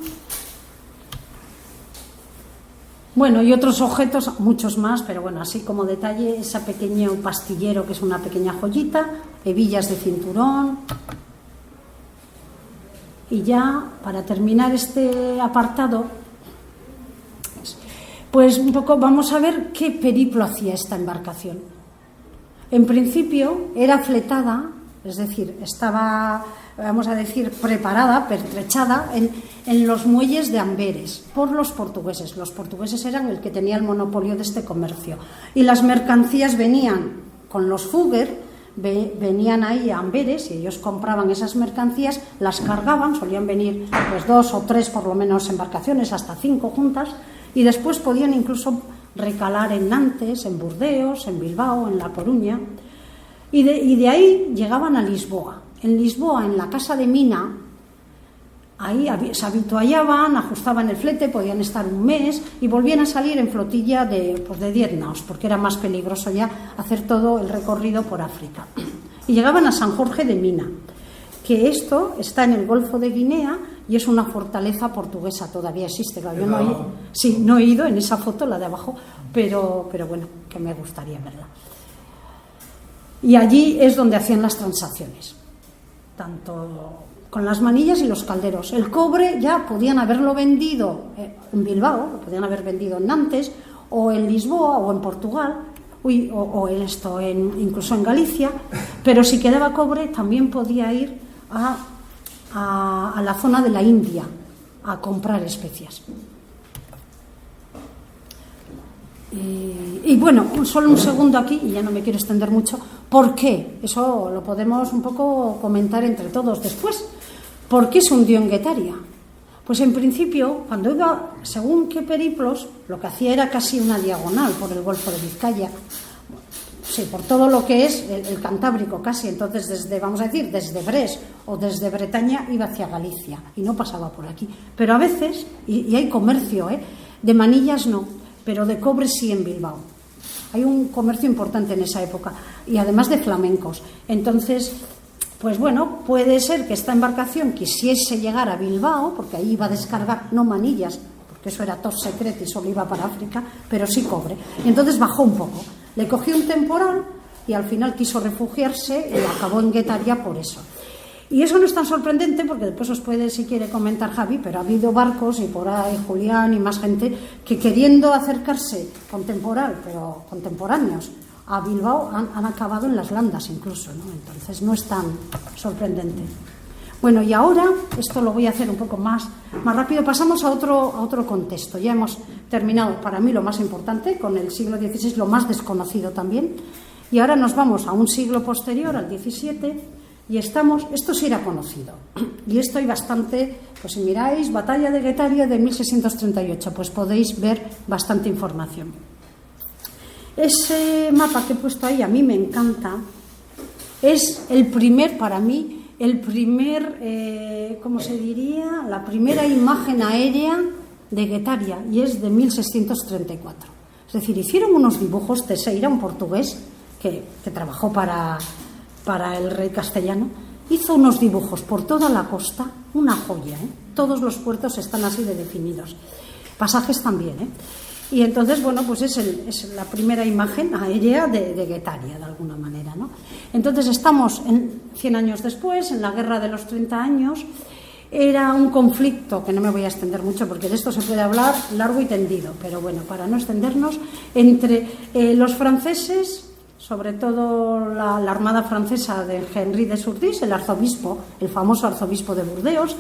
S2: Bueno, y otros objetos, muchos más, pero bueno, así como detalle, ese pequeño pastillero que es una pequeña joyita, hebillas de cinturón. Y ya, para terminar este apartado, pues un poco vamos a ver qué periplo hacía esta embarcación. En principio era fletada, es decir, estaba, vamos a decir, preparada, pertrechada en los muelles de Amberes por los portugueses. Los portugueses eran el que tenía el monopolio de este comercio. Y las mercancías venían con los Fugger, venían ahí a Amberes y ellos compraban esas mercancías, las cargaban, solían venir pues 2 o 3 por lo menos embarcaciones, hasta 5 juntas, y después podían incluso recalar en Nantes, en Burdeos, en Bilbao, en La Coruña, y de ahí llegaban a Lisboa. En Lisboa, en la casa de Mina, ahí se habituallaban, ajustaban el flete, podían estar un mes y volvían a salir en flotilla de 10 naos, porque era más peligroso ya hacer todo el recorrido por África. Y llegaban a San Jorge de Mina, que esto está en el Golfo de Guinea y es una fortaleza portuguesa, todavía existe. Yo no he ido en esa foto, la de abajo, pero bueno, que me gustaría verla. Y allí es donde hacían las transacciones, tanto con las manillas y los calderos. El cobre ya podían haberlo vendido en Bilbao, lo podían haber vendido en Nantes, o en Lisboa, o en Portugal, incluso en Galicia, pero si quedaba cobre también podía ir a la zona de la India a comprar especias. Y bueno, solo un segundo aquí, y ya no me quiero extender mucho. ¿Por qué? Eso lo podemos un poco comentar entre todos después. ¿Por qué se hundió en Guetaria? Pues en principio, cuando iba, según qué periplos, lo que hacía era casi una diagonal por el Golfo de Vizcaya. Sí, por todo lo que es el Cantábrico casi. Entonces, desde Brest o desde Bretaña iba hacia Galicia y no pasaba por aquí. Pero a veces, y hay comercio, de manillas no, pero de cobre sí en Bilbao. Hay un comercio importante en esa época y además de flamencos. Entonces, pues bueno, puede ser que esta embarcación quisiese llegar a Bilbao, porque ahí iba a descargar, no manillas, porque eso era top secret y solo iba para África, pero sí cobre. Y entonces bajó un poco. Le cogió un temporal y al final quiso refugiarse y acabó en Guetaria por eso. Y eso no es tan sorprendente porque después os puede, si quiere, comentar Javi, pero ha habido barcos y por ahí Julián y más gente que queriendo acercarse con temporal, pero contemporáneos, a Bilbao han acabado en las landas incluso, ¿no? Entonces no es tan sorprendente. Bueno, y ahora, esto lo voy a hacer un poco más rápido, pasamos a otro contexto. Ya hemos terminado, para mí, lo más importante, con el siglo XVI, lo más desconocido también, y ahora nos vamos a un siglo posterior, al XVII, y esto sí era conocido, y esto hay bastante, pues si miráis, Batalla de Guetaria de 1638, pues podéis ver bastante información. Ese mapa que he puesto ahí, a mí me encanta, es para mí, ¿cómo se diría? La primera imagen aérea de Guetaria, y es de 1634. Es decir, hicieron unos dibujos, Teixeira, un portugués que trabajó para el rey castellano, hizo unos dibujos por toda la costa, una joya, ¿eh? Todos los puertos están así de definidos, pasajes también, ¿eh? Y entonces, bueno, pues es la primera imagen aérea de Guetaria, de alguna manera, ¿no? Entonces estamos 100 años después, en la Guerra de los 30 años. Era un conflicto, que no me voy a extender mucho porque de esto se puede hablar largo y tendido, pero bueno, para no extendernos, entre los franceses, sobre todo la armada francesa de Henri de Sourdis, el arzobispo, el famoso arzobispo de Burdeos,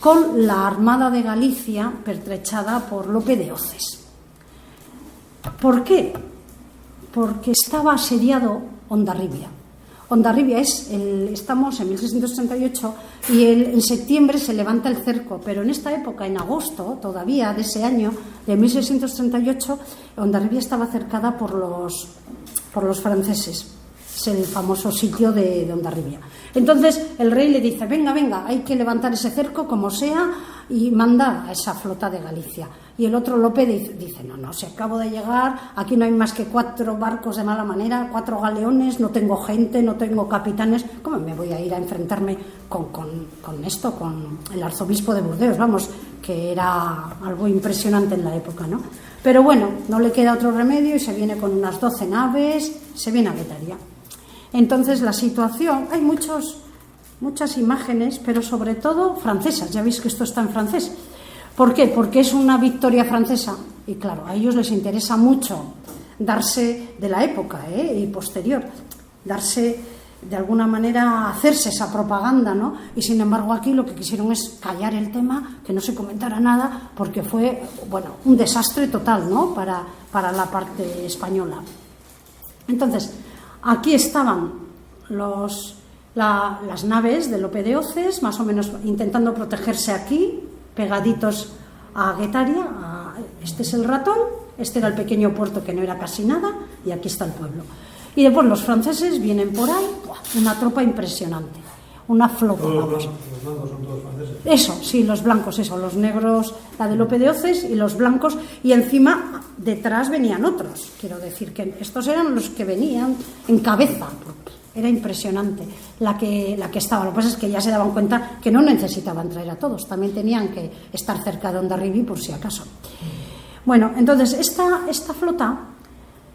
S2: con la armada de Galicia pertrechada por Lope de Oces. ¿Por qué? Porque estaba asediado Hondarribia. Hondarribia estamos en 1638 y en septiembre se levanta el cerco, pero en esta época, en agosto todavía de ese año, de 1638, Hondarribia estaba cercada por los franceses. Es el famoso sitio de Hondarribia. Entonces el rey le dice, venga, hay que levantar ese cerco como sea, y manda a esa flota de Galicia. Y el otro Lope dice, no, si acabo de llegar, aquí no hay más que 4 barcos de mala manera, 4 galeones, no tengo gente, no tengo capitanes, ¿cómo me voy a ir a enfrentarme con el arzobispo de Burdeos? Vamos, que era algo impresionante en la época, ¿no? Pero bueno, no le queda otro remedio y se viene con unas 12 naves, se viene a Guetaria. Entonces la situación, hay muchas imágenes, pero sobre todo francesas, ya veis que esto está en francés. ¿Por qué? Porque es una victoria francesa y claro, a ellos les interesa mucho darse de la época y posterior, darse de alguna manera, hacerse esa propaganda, ¿no? Y sin embargo aquí lo que quisieron es callar el tema, que no se comentara nada, porque fue, bueno, un desastre total, ¿no? Para la parte española. Entonces, aquí estaban las naves de Lope de Oces, más o menos intentando protegerse aquí, pegaditos a Guetaria. Este es el Ratón, este era el pequeño puerto que no era casi nada, y aquí está el pueblo. Y después los franceses vienen por ahí, una tropa impresionante, una flota.
S3: Los blancos son todos franceses.
S2: Eso, sí, los blancos, los negros, la de Lope de Oces, y los blancos, y encima detrás venían otros. Quiero decir que estos eran los que venían en cabeza. Era impresionante la que estaba. Lo que pasa es que ya se daban cuenta que no necesitaban traer a todos, también tenían que estar cerca de Hondarribia por si acaso. Bueno, entonces esta flota,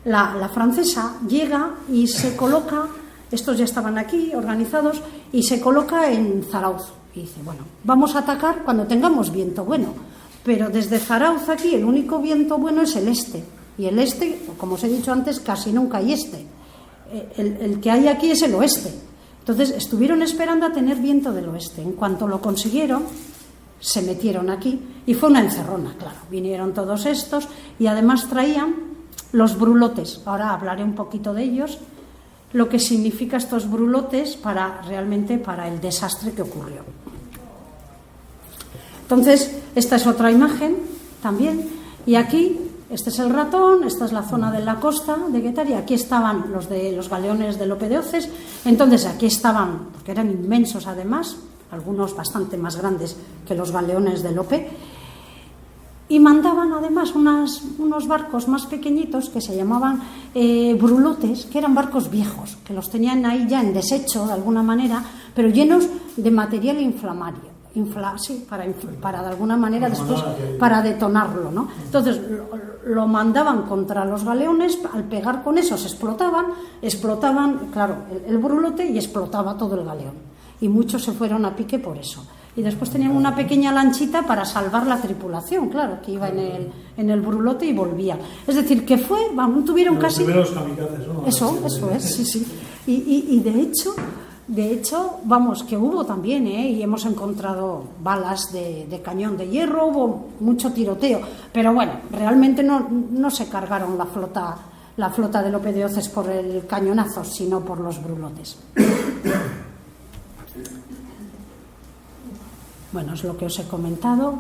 S2: la francesa, llega y se coloca, estos ya estaban aquí organizados, y se coloca en Zarauz. Y dice, bueno, vamos a atacar cuando tengamos viento bueno, pero desde Zarauz aquí el único viento bueno es el este, y el este, como os he dicho antes, casi nunca hay este. El que hay aquí es el oeste. Entonces estuvieron esperando a tener viento del oeste. En cuanto lo consiguieron, se metieron aquí y fue una encerrona, claro. Vinieron todos estos y además traían los brulotes. Ahora hablaré un poquito de ellos, lo que significa estos brulotes realmente para el desastre que ocurrió. Entonces, esta es otra imagen también, y aquí este es el Ratón, esta es la zona de la costa de Guetaria, aquí estaban los galeones de Lope de Oces. Entonces aquí estaban, porque eran inmensos además, algunos bastante más grandes que los galeones de Lope, y mandaban además unos barcos más pequeñitos que se llamaban brulotes, que eran barcos viejos, que los tenían ahí ya en desecho de alguna manera, pero llenos de material inflamable. Para de alguna manera después para detonarlo, ¿no? Entonces lo mandaban contra los galeones, al pegar con esos explotaban, claro, el brulote, y explotaba todo el galeón, y muchos se fueron a pique por eso. Y después tenían una pequeña lanchita para salvar la tripulación, claro, que iba en el brulote y volvía. Es decir, que tuvieron
S3: los
S2: casi...
S3: primeros kamikazes, ¿no?
S2: Eso es, sí. Y de hecho, De hecho, vamos, que hubo también, y hemos encontrado balas de cañón de hierro, hubo mucho tiroteo, pero bueno, realmente no se cargaron la flota de Lope de Hoces por el cañonazo, sino por los brulotes. Bueno, es lo que os he comentado.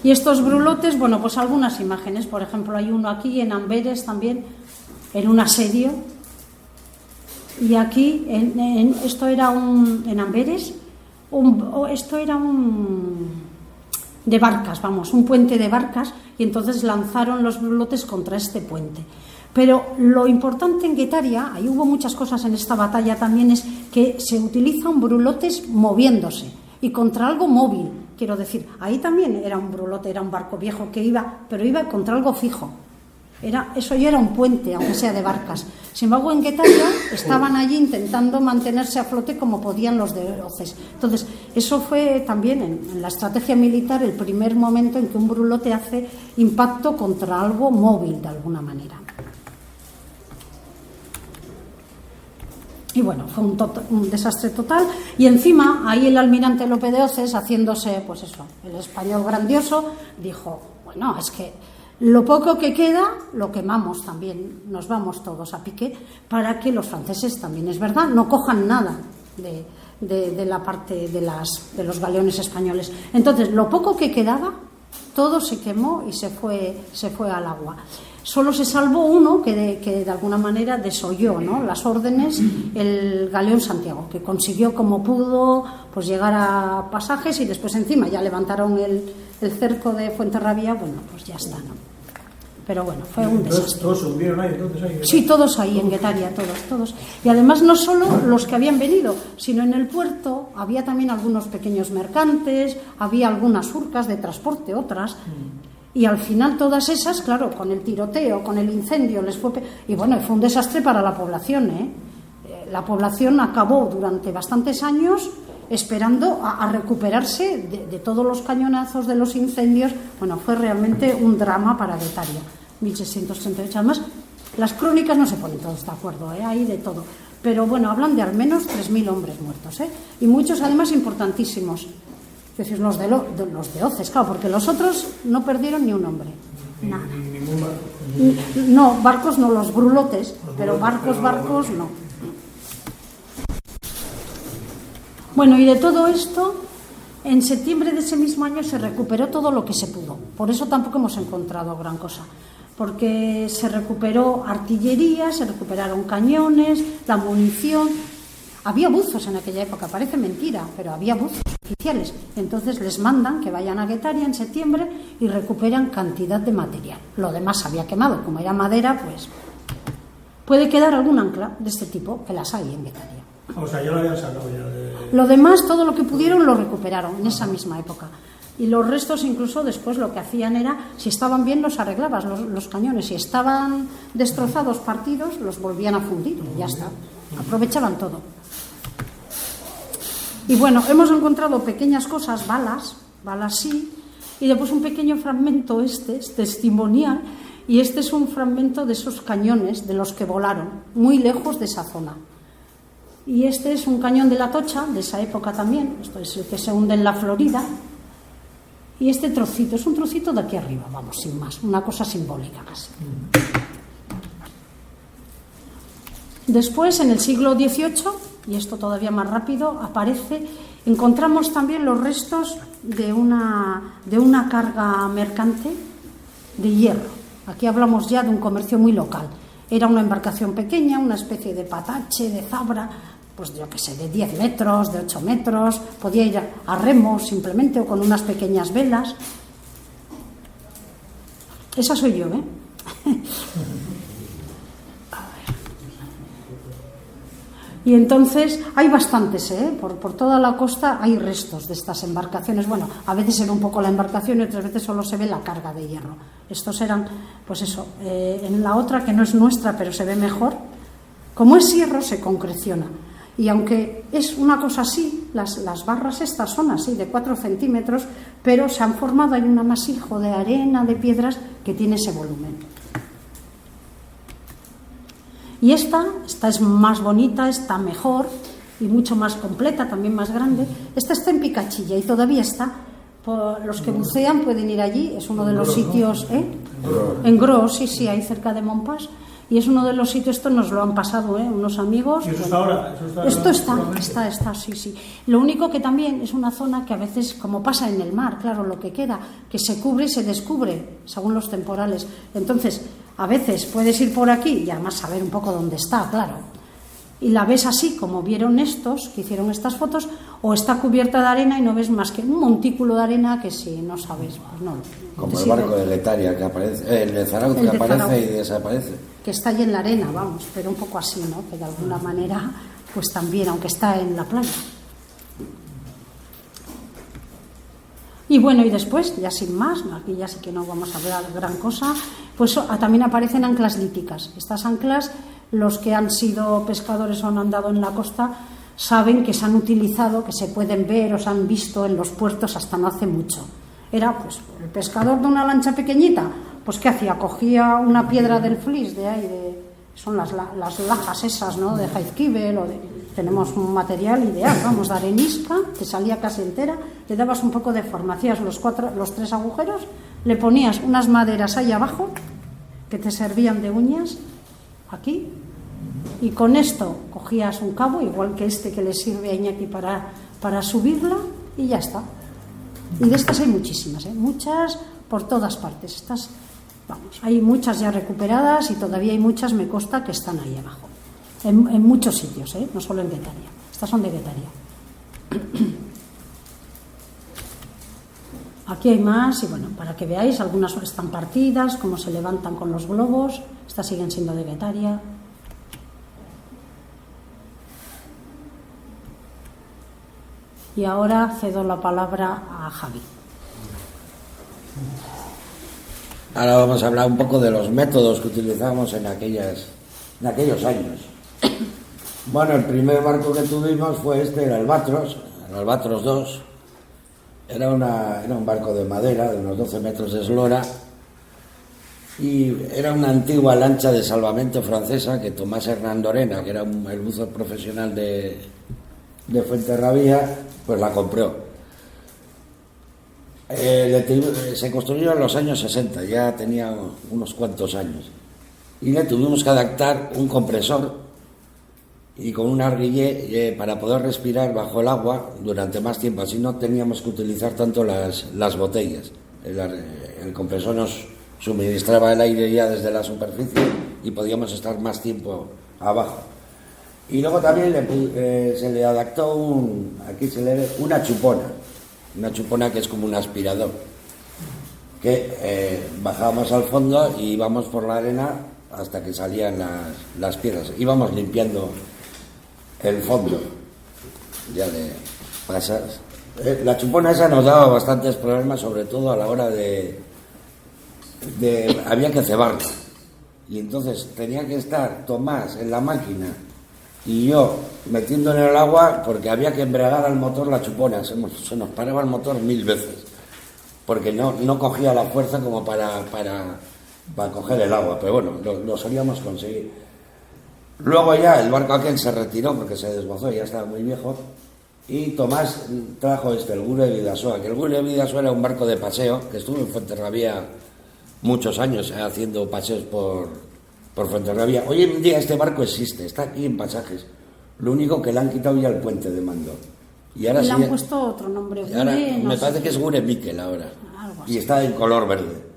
S2: Y estos brulotes, bueno, pues algunas imágenes, por ejemplo, hay uno aquí en Amberes también, en un asedio. Y aquí, esto era en Amberes, esto era de barcas, vamos, un puente de barcas, y entonces lanzaron los brulotes contra este puente. Pero lo importante en Guetaria, ahí hubo muchas cosas en esta batalla también, es que se utilizan brulotes moviéndose y contra algo móvil, quiero decir, ahí también era un brulote, era un barco viejo que pero iba contra algo fijo. Eso ya era un puente, aunque sea de barcas. Sin embargo, en Guetaria estaban allí intentando mantenerse a flote como podían los de Hoces. Entonces, eso fue también en la estrategia militar el primer momento en que un brulote hace impacto contra algo móvil de alguna manera. Y bueno, fue un desastre total. Y encima, ahí el almirante Lope de Hoces, haciéndose, pues eso, el español grandioso, dijo, bueno, es que lo poco que queda lo quemamos también, nos vamos todos a pique, para que los franceses también, es verdad, no cojan nada de la parte de los galeones españoles. Entonces, lo poco que quedaba, todo se quemó y se fue al agua. Solo se salvó uno que de alguna manera desoyó, ¿no?, las órdenes, el galeón Santiago, que consiguió como pudo pues llegar a pasajes, y después encima ya levantaron el cerco de Fuenterrabía, bueno, pues ya está, ¿no? Pero bueno, fue un desastre.
S3: ¿Todos se hundieron ahí entonces? Ahí,
S2: sí, todos ahí en Guetaria, todos. Y además no solo los que habían venido, sino en el puerto había también algunos pequeños mercantes, había algunas urcas de transporte, otras. Y al final todas esas, claro, con el tiroteo, con el incendio, y bueno, fue un desastre para la población, La población acabó durante bastantes años esperando a recuperarse de todos los cañonazos, de los incendios. Bueno, fue realmente un drama para Guetaria, 1638. Además, las crónicas no se ponen todos de acuerdo, hay de todo. Pero bueno, hablan de al menos 3.000 hombres muertos, y muchos además importantísimos. Es decir, los de Hoces, claro, porque los otros no perdieron ni un hombre. Nada.
S3: Ningún barco.
S2: No, barcos no, los brulotes, pero barcos no. Bueno, y de todo esto, en septiembre de ese mismo año se recuperó todo lo que se pudo. Por eso tampoco hemos encontrado gran cosa, porque se recuperó artillería, se recuperaron cañones, la munición. Había buzos en aquella época, parece mentira, pero había buzos oficiales. Entonces les mandan que vayan a Guetaria en septiembre y recuperan cantidad de material. Lo demás se había quemado, como era madera, pues puede quedar algún ancla de este tipo, que las hay en Guetaria.
S3: O sea, ya lo habían sacado ya de...
S2: Lo demás, todo lo que pudieron, lo recuperaron en esa misma época. Y los restos, incluso después, lo que hacían era, si estaban bien, los arreglabas, los cañones. Si estaban destrozados, partidos, los volvían a fundir y ya está. Aprovechaban todo. Y bueno, hemos encontrado pequeñas cosas, balas sí, y después un pequeño fragmento, es testimonial, y este es un fragmento de esos cañones de los que volaron, muy lejos de esa zona. Y este es un cañón de la Tocha, de esa época también, esto es el que se hunde en la Florida, y este trocito, es un trocito de aquí arriba, vamos, sin más, una cosa simbólica casi. Después, en el siglo XVIII, y esto todavía más rápido, encontramos también los restos de una carga mercante de hierro. Aquí hablamos ya de un comercio muy local. Era una embarcación pequeña, una especie de patache, de zabra, pues yo qué sé, de 10 metros, de 8 metros, podía ir a remos simplemente o con unas pequeñas velas. Esa soy yo, Y entonces hay bastantes, por toda la costa hay restos de estas embarcaciones. Bueno, a veces se ve un poco la embarcación y otras veces solo se ve la carga de hierro. Estos eran, pues eso, en la otra que no es nuestra pero se ve mejor, como es hierro se concreciona. Y aunque es una cosa así, las barras estas son así, de 4 centímetros, pero se han formado, hay un amasijo de arena, de piedras que tiene ese volumen. Y esta es más bonita, está mejor y mucho más completa, también más grande. Esta está en Picachilla y todavía está. Los que bucean pueden ir allí, es uno de los sitios, en Gros, sí, ahí cerca de Montpas, y es uno de los sitios, esto nos lo han pasado, unos amigos.
S3: ¿Y eso está ahora?
S2: Esto está, sí. Lo único que también es una zona que a veces, como pasa en el mar, claro, lo que queda, que se cubre y se descubre según los temporales. Entonces, a veces puedes ir por aquí y además saber un poco dónde está, claro. Y la ves así, como vieron estos que hicieron estas fotos, o está cubierta de arena y no ves más que un montículo de arena que si no sabes, pues no.
S4: Como el barco de Letaria que aparece, el de Zarauz que aparece y desaparece.
S2: Que está allí en la arena, vamos, pero un poco así, ¿no? Que de alguna manera, pues también, aunque está en la playa. Y bueno, y después, ya sin más, aquí ya sí que no vamos a hablar gran cosa, pues también aparecen anclas líticas. Estas anclas, los que han sido pescadores o han andado en la costa, saben que se han utilizado, que se pueden ver o se han visto en los puertos hasta no hace mucho. Era pues el pescador de una lancha pequeñita, pues ¿qué hacía? Cogía una piedra del flis de ahí, son las lajas esas, ¿no? De Jaizkibel, tenemos un material ideal, vamos, de arenisca, que salía casi entera, le dabas un poco de forma, hacías los 3 agujeros, le ponías unas maderas ahí abajo, que te servían de uñas, aquí, y con esto cogías un cabo, igual que este que le sirve a Iñaki para subirla, y ya está. Y de estas hay muchísimas, muchas por todas partes. Estas, vamos, hay muchas ya recuperadas y todavía hay muchas, me consta, que están ahí abajo. En muchos sitios, no solo en Guetaria. Estas son de Guetaria. Aquí hay más y bueno, para que veáis, algunas están partidas, cómo se levantan con los globos. Estas siguen siendo de Guetaria. Y ahora cedo la palabra a Javi.
S4: Ahora vamos a hablar un poco de los métodos que utilizamos en aquellos años. Bueno, el primer barco que tuvimos fue el Albatros 2. Era un barco de madera de unos 12 metros de eslora y era una antigua lancha de salvamento francesa que Tomás Hernán Lorena, que era el buzo profesional de Fuenterrabía, pues la compró. Se construyó en los años 60, ya tenía unos cuantos años, y le tuvimos que adaptar un compresor y con un arguillé para poder respirar bajo el agua durante más tiempo, así no teníamos que utilizar tanto las botellas. El compresor nos suministraba el aire ya desde la superficie y podíamos estar más tiempo abajo. Y luego también se le adaptó una chupona que es como un aspirador, que bajábamos al fondo y íbamos por la arena hasta que salían las piedras. Íbamos limpiando el fondo. Ya le pasas. La chupona esa nos daba bastantes problemas, sobre todo a la hora de había que cebarla. Y entonces tenía que estar Tomás en la máquina y yo metiendo en el agua porque había que embragar al motor la chupona. Se nos paraba el motor 1000 veces porque no cogía la fuerza como para coger el agua, pero bueno, lo solíamos conseguir. Luego ya el barco aquel se retiró porque se desguazó, ya estaba muy viejo, y Tomás trajo el Gure Vidasoa, que el Gure Vidasoa era un barco de paseo que estuvo en Fuenterrabía muchos años haciendo paseos por Fuenterrabía. Hoy en día este barco existe, está aquí en Pasajes, lo único que le han quitado ya el puente de mando. Y ahora
S2: le han puesto otro nombre.
S4: Me parece que es Gure Miquel ahora, y está en color verde.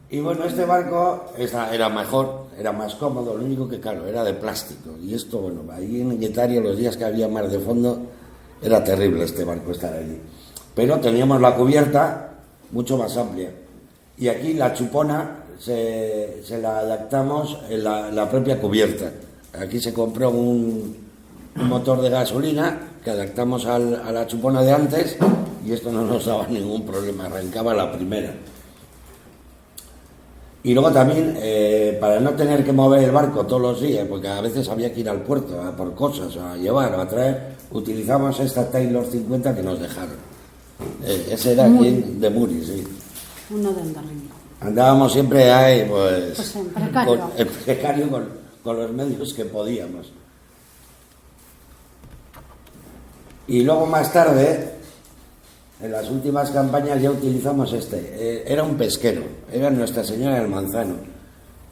S4: Y bueno, este barco era mejor, era más cómodo, lo único que claro, era de plástico. Y esto, bueno, ahí en Guetaria, los días que había mar de fondo, era terrible este barco estar allí. Pero teníamos la cubierta mucho más amplia. Y aquí la chupona se la adaptamos en la propia cubierta. Aquí se compró un motor de gasolina que adaptamos a la chupona de antes y esto no nos daba ningún problema, arrancaba la primera. Y luego también, para no tener que mover el barco todos los días, porque a veces había que ir al puerto a por cosas, a llevar o a traer, utilizamos esta Taylor 50 que nos dejaron. Ese era aquí de Muri, sí.
S2: Uno de Andarriño.
S4: Andábamos siempre ahí, pues
S2: en precario.
S4: Precario con los medios que podíamos. Y luego más tarde, en las últimas campañas ya utilizamos era un pesquero, era Nuestra Señora del Manzano,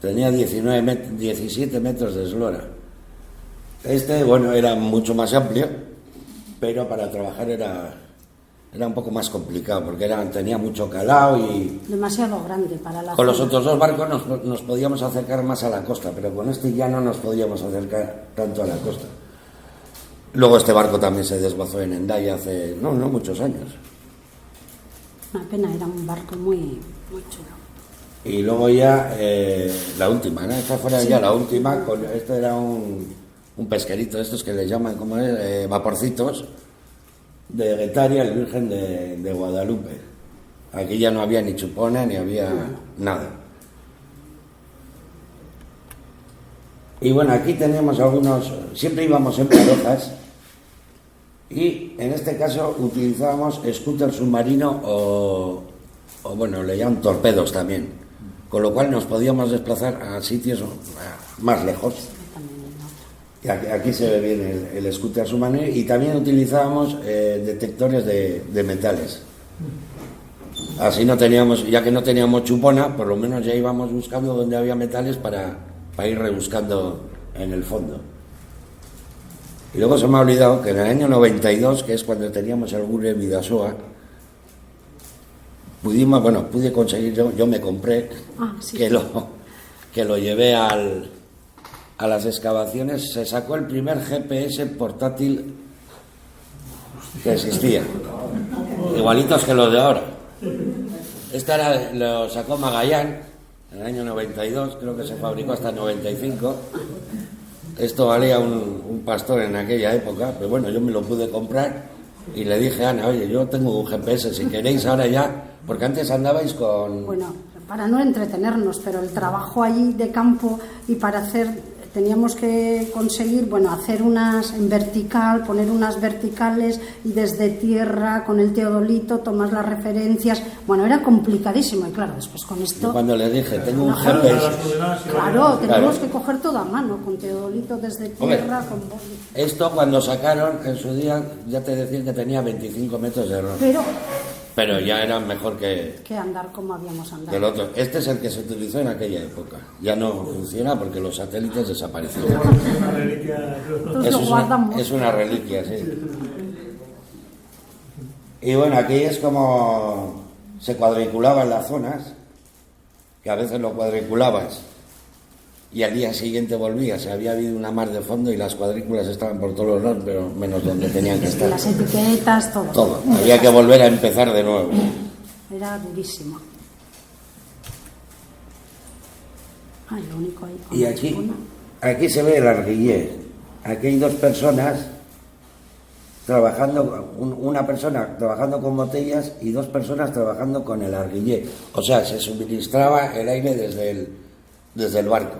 S4: tenía 17 metros de eslora. Bueno, era mucho más amplio, pero para trabajar era un poco más complicado, porque tenía mucho calado y...
S2: Demasiado grande para la
S4: Con los
S2: zona.
S4: otros dos barcos nos podíamos acercar más a la costa, pero con este ya no nos podíamos acercar tanto a la costa. Luego este barco también se desguazó en Hendaya hace, no muchos años.
S2: Una pena, era un barco muy, muy chulo.
S4: Y luego ya la última, ¿no? Esta fuera
S2: Sí.
S4: ya la última, este era un pesquerito, estos que le llaman, ¿cómo es? Vaporcitos, de Guetaria, el Virgen de Guadalupe. Aquí ya no había ni chupona, ni había nada. Y bueno, aquí teníamos algunos, siempre íbamos en parejas, y en este caso utilizábamos scooter submarino o bueno, le llaman torpedos también, con lo cual nos podíamos desplazar a sitios más lejos. Y aquí se ve bien el scooter submarino, y también utilizábamos detectores de metales. Así no teníamos, ya que no teníamos chupona, por lo menos ya íbamos buscando donde había metales para ir rebuscando en el fondo. Y luego se me ha olvidado que en el año 92, que es cuando teníamos el Gure Bidasoa, pude conseguir, yo me compré,
S2: Sí.
S4: que lo llevé a las excavaciones. Se sacó el primer GPS portátil que existía, igualitos que los de ahora. Lo sacó Magallán en el año 92, creo que se fabricó hasta el 95. Esto valía un pastor en aquella época, pero bueno, yo me lo pude comprar y le dije a Ana, oye, yo tengo un GPS, si queréis ahora ya, porque antes andabais con...
S2: Bueno, para no entretenernos, pero el trabajo allí de campo y para hacer... Teníamos que conseguir, hacer unas en vertical, poner unas verticales y desde tierra con el teodolito tomar las referencias. Era complicadísimo y claro, después con esto...
S4: Yo cuando le dije, tengo un GPS...
S2: Claro, teníamos que coger todo a mano, con teodolito desde tierra, con...
S4: Esto cuando sacaron en su día, ya te decía que tenía 25 metros de error. Pero ya era mejor que
S2: andar como habíamos andado.
S4: el otro. Este es el que se utilizó en aquella época. Ya no funciona porque los satélites desaparecieron. Es una reliquia, sí. Y bueno, aquí es como se cuadriculaban las zonas, que a veces lo cuadriculabas y al día siguiente volvías, había habido una mar de fondo y las cuadrículas estaban por todos los lados, pero menos donde tenían que estar.
S2: Las etiquetas, todo.
S4: Todo, había que volver a empezar de nuevo.
S2: Era durísimo. Lo único ahí.
S4: Y aquí se ve el arguillé. Aquí hay dos personas trabajando, una persona trabajando con botellas y dos personas trabajando con el arguillé. O sea, se suministraba el aire desde el barco.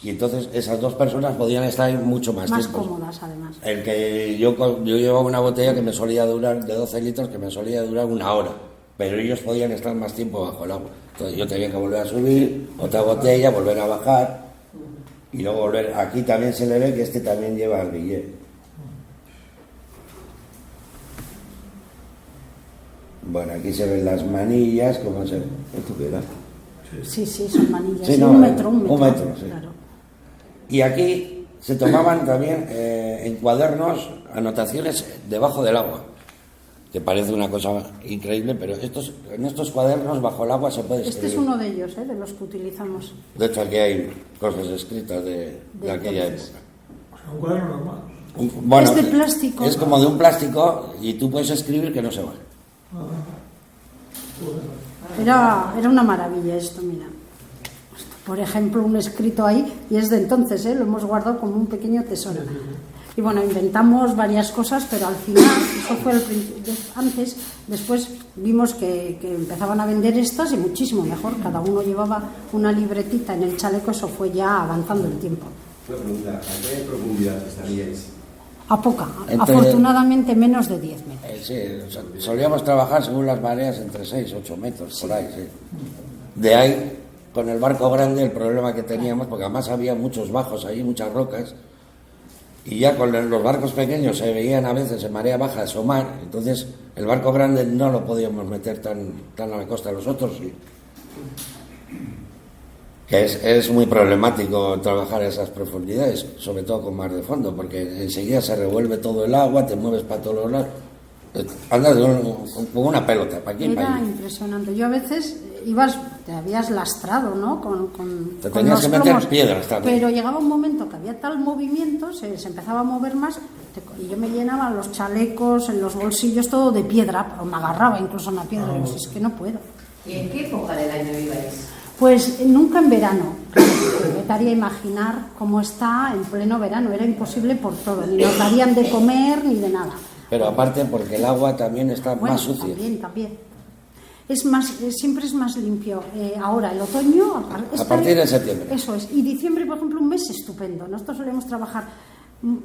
S4: Y entonces esas dos personas podían estar ahí mucho más tiempo.
S2: Más cómodas, además.
S4: El que yo llevaba una botella que me solía durar, de 12 litros, que me solía durar 1 hora. Pero ellos podían estar más tiempo bajo el agua. Entonces yo tenía que volver a subir, otra botella, volver a bajar y luego volver. Aquí también se le ve que este también lleva arguillé. Bueno, aquí se ven las manillas, ¿cómo se ve? ¿Esto qué era?
S2: Sí, son manillas.
S4: Sí,
S2: Sí,
S4: no,
S2: un metro,
S4: sí.
S2: Claro.
S4: Y aquí se tomaban también en cuadernos anotaciones debajo del agua, que parece una cosa increíble, pero en estos cuadernos bajo el agua se puede escribir.
S2: Este es uno de ellos, de los que utilizamos.
S4: De hecho, aquí hay cosas escritas de aquella época.
S3: Un cuaderno normal.
S4: Bueno,
S2: es de plástico.
S4: Es como de un plástico y tú puedes escribir que no se va.
S2: Era una maravilla esto, mira. Por ejemplo, un escrito ahí, y es de entonces, lo hemos guardado como un pequeño tesoro. Y bueno, inventamos varias cosas, pero al final, eso fue antes, después vimos que empezaban a vender estas y muchísimo mejor. Cada uno llevaba una libretita en el chaleco, eso fue ya avanzando el tiempo.
S5: Una pregunta, ¿a qué profundidad estaríais?
S2: A poca, afortunadamente menos de 10 metros.
S4: Sí, solíamos trabajar según las mareas entre 6 y 8 metros, por ahí, sí. De ahí con el barco grande el problema que teníamos, porque además había muchos bajos allí, muchas rocas, y ya con los barcos pequeños se veían a veces en marea baja asomar, entonces el barco grande no lo podíamos meter tan a la costa. Los otros sí. Que es muy problemático trabajar a esas profundidades, sobre todo con mar de fondo, porque enseguida se revuelve todo el agua, te mueves para todos los lados, andas como una pelota, para aquí y para
S2: Era
S4: allí.
S2: impresionante. Yo a veces te habías lastrado, ¿no?
S4: Te
S2: con
S4: tenías
S2: los
S4: que meter
S2: plomos,
S4: piedras también.
S2: pero llegaba un momento que había tal movimiento, se empezaba a mover más, y yo me llenaba los chalecos, en los bolsillos, todo de piedra, o me agarraba incluso una piedra, y digo, es que no puedo.
S6: ¿Y en qué época del año ibais?
S2: Pues nunca en verano. Me daría imaginar cómo está en pleno verano, era imposible por todo, ni nos darían de comer ni de nada.
S4: Pero aparte porque el agua también está
S2: Bueno,
S4: más sucia.
S2: también. Es más, siempre es más limpio. Ahora, el otoño...
S4: A partir de septiembre.
S2: Eso es. Y diciembre, por ejemplo, un mes estupendo. Nosotros solemos trabajar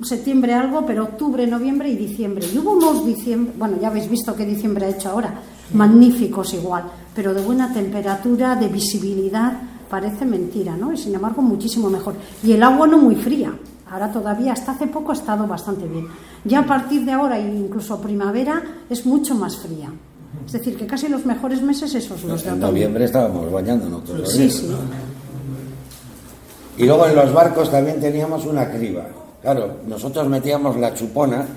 S2: septiembre algo, pero octubre, noviembre y diciembre. Y hubo unos diciembre... Bueno, ya habéis visto qué diciembre ha hecho ahora. Magníficos igual. Pero de buena temperatura, de visibilidad, parece mentira, ¿no? Y sin embargo, muchísimo mejor. Y el agua no muy fría. Ahora todavía, hasta hace poco, ha estado bastante bien. Ya a partir de ahora, incluso primavera, es mucho más fría. Es decir, que casi los mejores meses esos los de
S4: En
S2: otoño.
S4: noviembre estábamos bañándonos todos los
S2: Sí,
S4: días.
S2: sí.
S4: Y luego en los barcos también teníamos una criba. Claro, nosotros metíamos la chupona,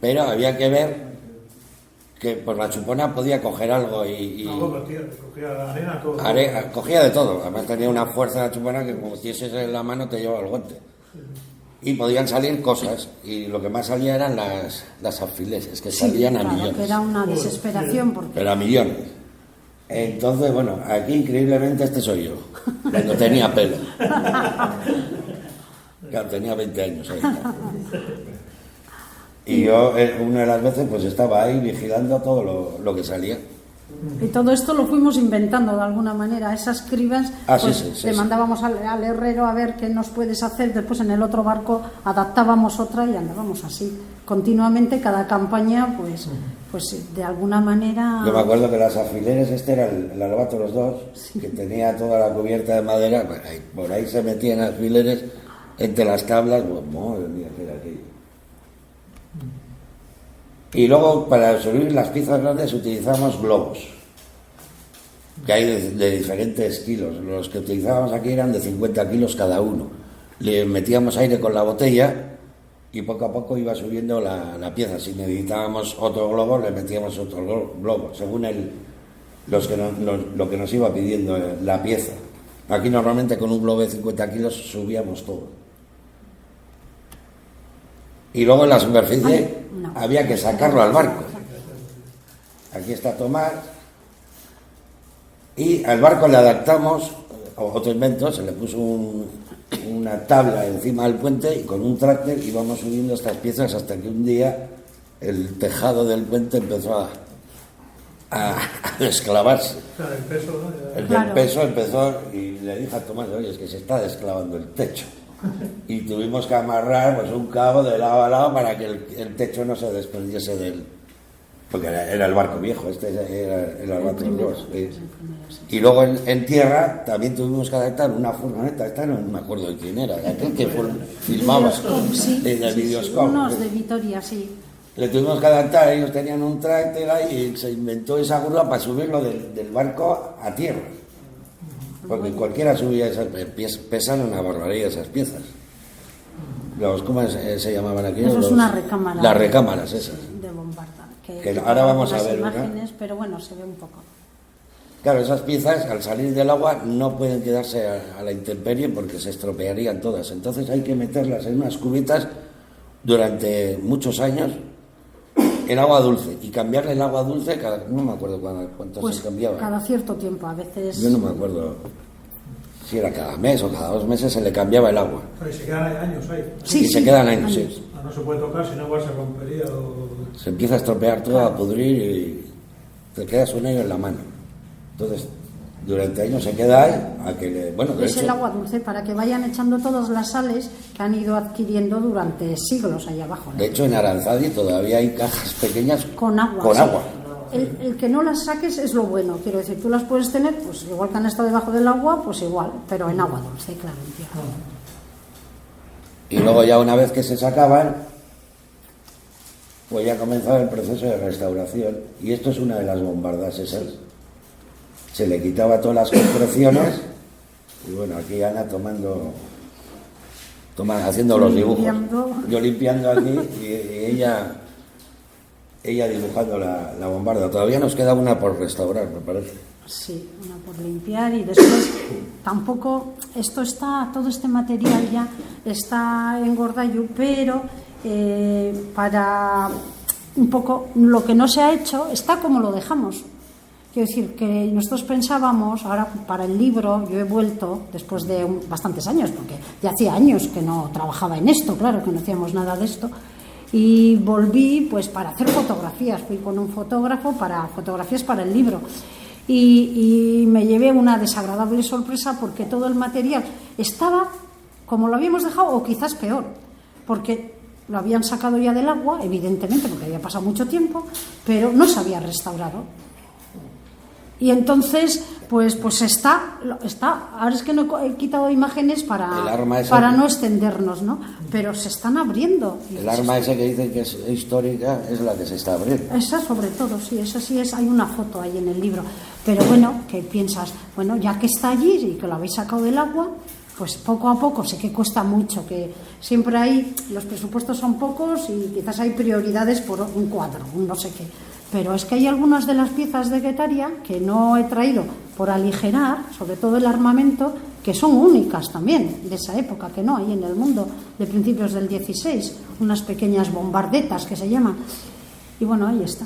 S4: pero había que ver que por la chupona podía coger algo y
S3: No, tío, cogía la arena, todo.
S4: cogía de todo. Además tenía una fuerza la chupona que como tienes en la mano te lleva el guante. Y podían salir cosas, y lo que más salía eran las alfileres, que salían a
S2: Claro,
S4: millones.
S2: que era una desesperación porque...
S4: Pero a millones. Entonces, bueno, aquí increíblemente este soy yo, cuando tenía pelo. Claro, tenía 20 años ahí. Y yo, una de las veces, pues estaba ahí vigilando todo lo que salía.
S2: Y todo esto lo fuimos inventando de alguna manera. Esas cribas, pues
S4: sí,
S2: le
S4: sí.
S2: mandábamos al herrero a ver qué nos puedes hacer. Después en el otro barco adaptábamos otra y andábamos así. Continuamente, cada campaña, pues de alguna manera...
S4: Yo me acuerdo que las alfileres, este era el Albatros 2, que tenía toda la cubierta de madera, pues por ahí se metían alfileres entre las tablas, pues, madre mía, que era aquello. Y luego, para subir las piezas grandes, utilizamos globos, que hay de diferentes kilos. Los que utilizábamos aquí eran de 50 kilos cada uno. Le metíamos aire con la botella y poco a poco iba subiendo la pieza. Si necesitábamos otro globo, le metíamos otro globo, según lo que nos iba pidiendo la pieza. Aquí normalmente con un globo de 50 kilos subíamos todo. Y luego en la superficie había que sacarlo al barco. Aquí está Tomás. Y al barco le adaptamos otro invento, se le puso una tabla encima del puente y con un tractor íbamos subiendo estas piezas hasta que un día el tejado del puente empezó a desclavarse.
S3: Claro, el peso, ¿no?
S4: El
S2: Claro.
S4: del peso empezó y le dije a Tomás, oye, es que se está desclavando el techo. Y tuvimos que amarrar pues un cabo de lado a lado para que el techo no se desprendiese del... Porque era el barco viejo, este era el Albatros 2. Y luego en tierra también tuvimos que adaptar una furgoneta, esta no me acuerdo de quién era, aquel que filmaba del Videoscope.
S2: Unos de Vitoria, sí.
S4: Le tuvimos que adaptar, ellos tenían un tractor ahí y se inventó esa grúa para subirlo del barco a tierra. Porque cualquiera subía esas piezas, pesan una barbaridad esas piezas. ¿Cómo se llamaban aquí?
S2: Eso es una recámara.
S4: Las recámaras esas.
S2: De bombarda.
S4: Que ahora vamos a
S2: las
S4: ver una.
S2: imágenes, pero bueno, se ve un poco.
S4: Claro, esas piezas al salir del agua no pueden quedarse a la intemperie porque se estropearían todas. Entonces hay que meterlas en unas cubetas durante muchos años en agua dulce y cambiarle el agua dulce no me acuerdo cuánto
S2: Pues
S4: se cambiaba.
S2: cada cierto tiempo, a veces...
S4: Yo no me acuerdo si era cada mes o cada 2 meses se le cambiaba el agua.
S3: Pero se quedan años ahí.
S4: Y se quedan años, sí.
S3: No se puede tocar, si no igual se rompería o...
S4: Se empieza a estropear todo, a pudrir y te quedas un año en la mano. Entonces, durante años se queda ahí a que le... Bueno, de
S2: Es
S4: hecho,
S2: el agua dulce para que vayan echando todas las sales que han ido adquiriendo durante siglos ahí abajo, ¿no?
S4: de hecho, en Aranzadi todavía hay cajas pequeñas
S2: Con agua.
S4: Con
S2: sí.
S4: agua.
S2: el que no las saques es lo bueno, quiero decir, tú las puedes tener, pues igual que han estado debajo del agua, pues igual, pero en agua dulce, claro, en tierra.
S4: Y luego ya una vez que se sacaban, pues ya comenzaba el proceso de restauración. Y esto es una de las bombardas esas. Se le quitaba todas las construcciones y bueno, aquí Ana haciendo los dibujos. Yo limpiando aquí y ella dibujando la bombarda. Todavía nos queda una por restaurar, me parece.
S2: Sí, una por limpiar y después tampoco, todo este material ya está en Gordailu, pero para un poco lo que no se ha hecho está como lo dejamos. Quiero decir que nosotros pensábamos, ahora para el libro, yo he vuelto después de bastantes años, porque ya hacía años que no trabajaba en esto, claro, que no hacíamos nada de esto, y volví pues para hacer fotografías, fui con un fotógrafo para fotografías para el libro. Y me llevé una desagradable sorpresa porque todo el material estaba como lo habíamos dejado o quizás peor, porque lo habían sacado ya del agua, evidentemente, porque había pasado mucho tiempo, pero no se había restaurado. Y entonces, pues está, ahora es que no he quitado imágenes para no extendernos, ¿no? Pero se están abriendo.
S4: El arma esa que dicen que es histórica es la que se está abriendo.
S2: Esa sobre todo, sí, esa sí es, hay una foto ahí en el libro. Pero bueno, que piensas, bueno, ya que está allí y que lo habéis sacado del agua, pues poco a poco, sé que cuesta mucho, que siempre hay, los presupuestos son pocos y quizás hay prioridades por un cuadro, un no sé qué. Pero es que hay algunas de las piezas de Guetaria que no he traído por aligerar, sobre todo el armamento, que son únicas también de esa época, que no hay en el mundo, de principios del 16, unas pequeñas bombardetas que se llaman. Y bueno, ahí está.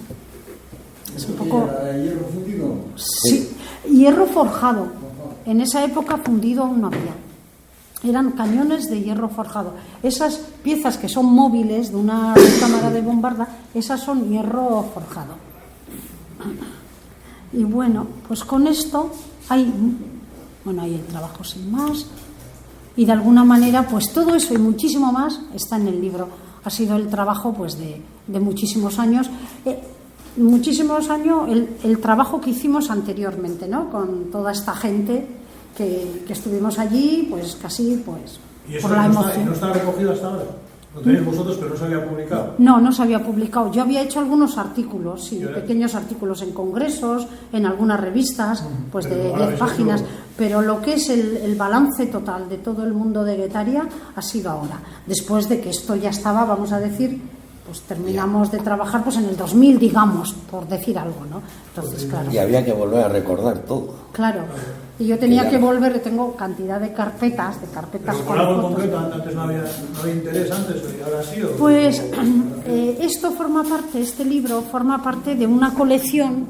S2: Es un poco...
S5: ¿Hierro fundido?
S2: Sí, hierro forjado. En esa época fundido aún no había. Eran cañones de hierro forjado. Esas piezas que son móviles de una cámara de bombarda, esas son hierro forjado. Y bueno, pues con esto hay el trabajo sin más. Y de alguna manera, pues todo eso y muchísimo más está en el libro. Ha sido el trabajo pues de muchísimos años. El trabajo que hicimos anteriormente, ¿no? Con toda esta gente que estuvimos allí, pues casi pues
S3: ¿Y eso
S2: por la emoción.
S3: ¿No está recogido hasta ahora? Lo tenéis vosotros, pero no se había publicado.
S2: No se había publicado. Yo había hecho algunos artículos, sí, pequeños artículos en congresos, en algunas revistas, pues de 10 páginas, pero lo que es el balance total de todo el mundo de Guetaria ha sido ahora, después de que esto ya estaba, vamos a decir, pues terminamos de trabajar pues en el 2000, digamos, por decir algo, ¿no? Entonces, claro.
S4: Y había que volver a recordar todo.
S2: Claro. Y yo tenía que volver, tengo cantidad de carpetas.
S3: ¿Pero por algo en concreto antes no había interés antes y ahora sí?
S2: Pues esto forma parte, este libro forma parte de una colección,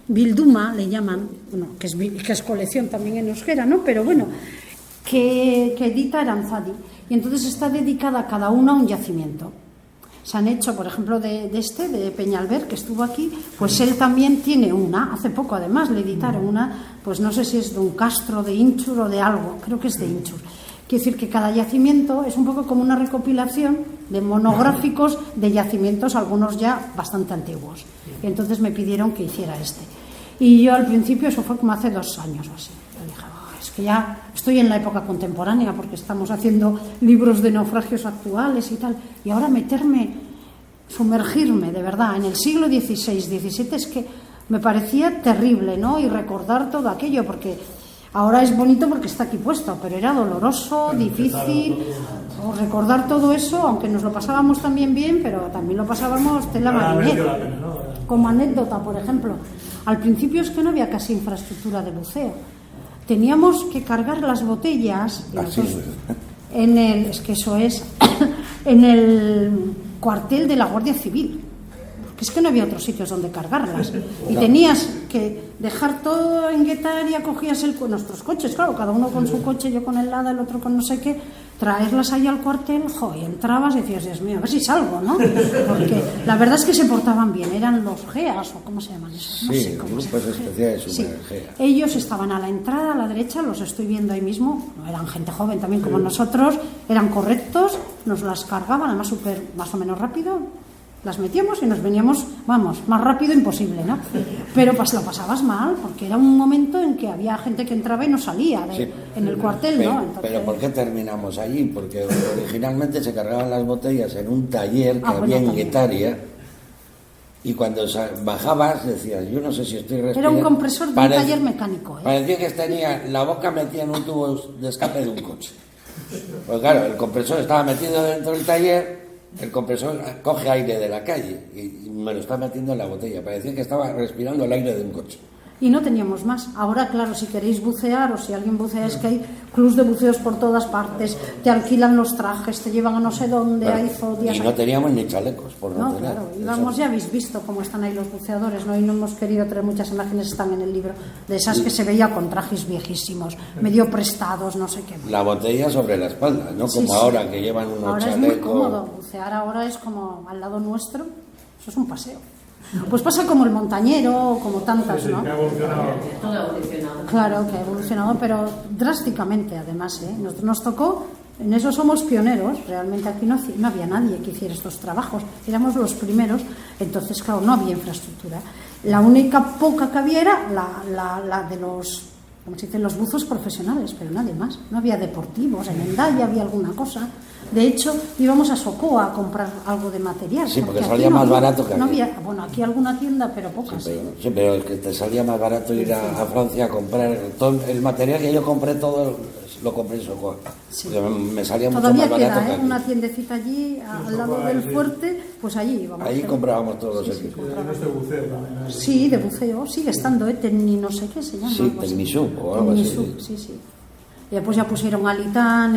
S2: Bilduma le llaman, bueno, que es colección también en euskera, ¿no? Pero bueno, que edita Aranzadi. Y entonces está dedicada a cada uno a un yacimiento. Se han hecho, por ejemplo, de Peñalver, que estuvo aquí, pues él también tiene una, hace poco además le editaron una, pues no sé si es de un castro, de Inchur o de algo, creo que es de Inchur. Quiere decir que cada yacimiento es un poco como una recopilación de monográficos de yacimientos, algunos ya bastante antiguos. Y entonces me pidieron que hiciera este. Y yo al principio, eso fue como hace 2 años o así, yo dije, es que ya estoy en la época contemporánea porque estamos haciendo libros de naufragios actuales y tal, y ahora sumergirme de verdad en el siglo XVI, XVII es que me parecía terrible, ¿no? Y recordar todo aquello, porque ahora es bonito porque está aquí puesto, pero era doloroso, difícil, o recordar todo eso, aunque nos lo pasábamos también bien, pero también lo pasábamos tela marinera. Como anécdota, por ejemplo, al principio es que no había casi infraestructura de buceo. Teníamos que cargar las botellas en el cuartel de la Guardia Civil, porque es que no había otros sitios donde cargarlas y tenías que dejar todo en Guetaria, cogías nuestros coches, claro, cada uno con su coche, yo con el Lada, el otro con no sé qué, traerlas ahí al cuartel, y entrabas y decías, Dios mío, a ver si salgo, ¿no? Porque la verdad es que se portaban bien, eran los GEAS o cómo se llaman esos, no sé cómo
S4: grupos especiales,
S2: sí. Ellos estaban a la entrada, a la derecha, los estoy viendo ahí mismo, no eran gente joven también como nosotros, eran correctos, nos las cargaban, además más o menos rápido, Las metíamos y nos veníamos, vamos, más rápido imposible, ¿no? Pero pues lo pasabas mal, porque era un momento en que había gente que entraba y no salía en el cuartel,
S4: pero,
S2: ¿no? Entonces,
S4: pero ¿por qué terminamos allí? Porque originalmente se cargaban las botellas en un taller que había en Guetaria, y cuando bajabas decías, yo no sé si estoy respirando.
S2: era un compresor de un taller mecánico, ¿eh?
S4: Parecía que tenía la boca metida en un tubo de escape de un coche. Pues claro, el compresor estaba metido dentro del taller. El compresor coge aire de la calle y me lo está metiendo en la botella. Parecía que estaba respirando el aire de un coche.
S2: Y no teníamos más. Ahora, claro, si queréis bucear o si alguien bucea, es que hay clubs de buceos por todas partes, te alquilan los trajes, te llevan a no sé dónde,
S4: Claro,
S2: hay zodias.
S4: y no teníamos ni chalecos, por no tener.
S2: Claro, íbamos, ya habéis visto cómo están ahí los buceadores, ¿no? Y no hemos querido traer muchas imágenes, están en el libro, de esas que se veía con trajes viejísimos, medio prestados, no sé qué.
S4: La botella sobre la espalda, no
S2: Sí,
S4: como
S2: sí.
S4: ahora que llevan unos
S2: Ahora
S4: chalecos.
S2: es muy cómodo, bucear ahora es como al lado nuestro, eso es un paseo. Pues pasa como el montañero, como tantas, ¿no?
S3: Que ha evolucionado.
S6: Todo ha evolucionado.
S2: Claro que ha evolucionado, pero drásticamente además, ¿eh? Nos tocó, en eso somos pioneros, realmente aquí no había nadie que hiciera estos trabajos, éramos los primeros, entonces claro, no había infraestructura. La única poca que había era la de los, como se dice, los buzos profesionales, pero nadie más, no había deportivos, en Hendaya había alguna cosa. De hecho, íbamos a Socoa a comprar algo de material.
S4: Sí, porque
S2: aquí
S4: salía
S2: no
S4: más
S2: había-
S4: barato que
S2: no
S4: aquí.
S2: había, bueno, aquí alguna tienda, pero pocas.
S4: Sí, pero es que te salía más barato ir a Francia a comprar todo el material que yo compré, todo lo compré en Socorro.
S2: Sí.
S4: Me salía mucho
S2: Todavía
S4: más barato
S2: queda,
S4: que
S2: ¿eh?
S4: aquí.
S2: Una tiendecita allí, al lado del fuerte, pues allí íbamos.
S4: Ahí comprábamos todos los equipos.
S3: En este buceo también.
S2: Sí, de buceo, sigue estando, Tecni no sé qué se llama.
S4: Sí,
S2: algo así.
S4: Tecnisub o algo así.
S2: Tecnisub, sí. Y después ya pusieron Alitán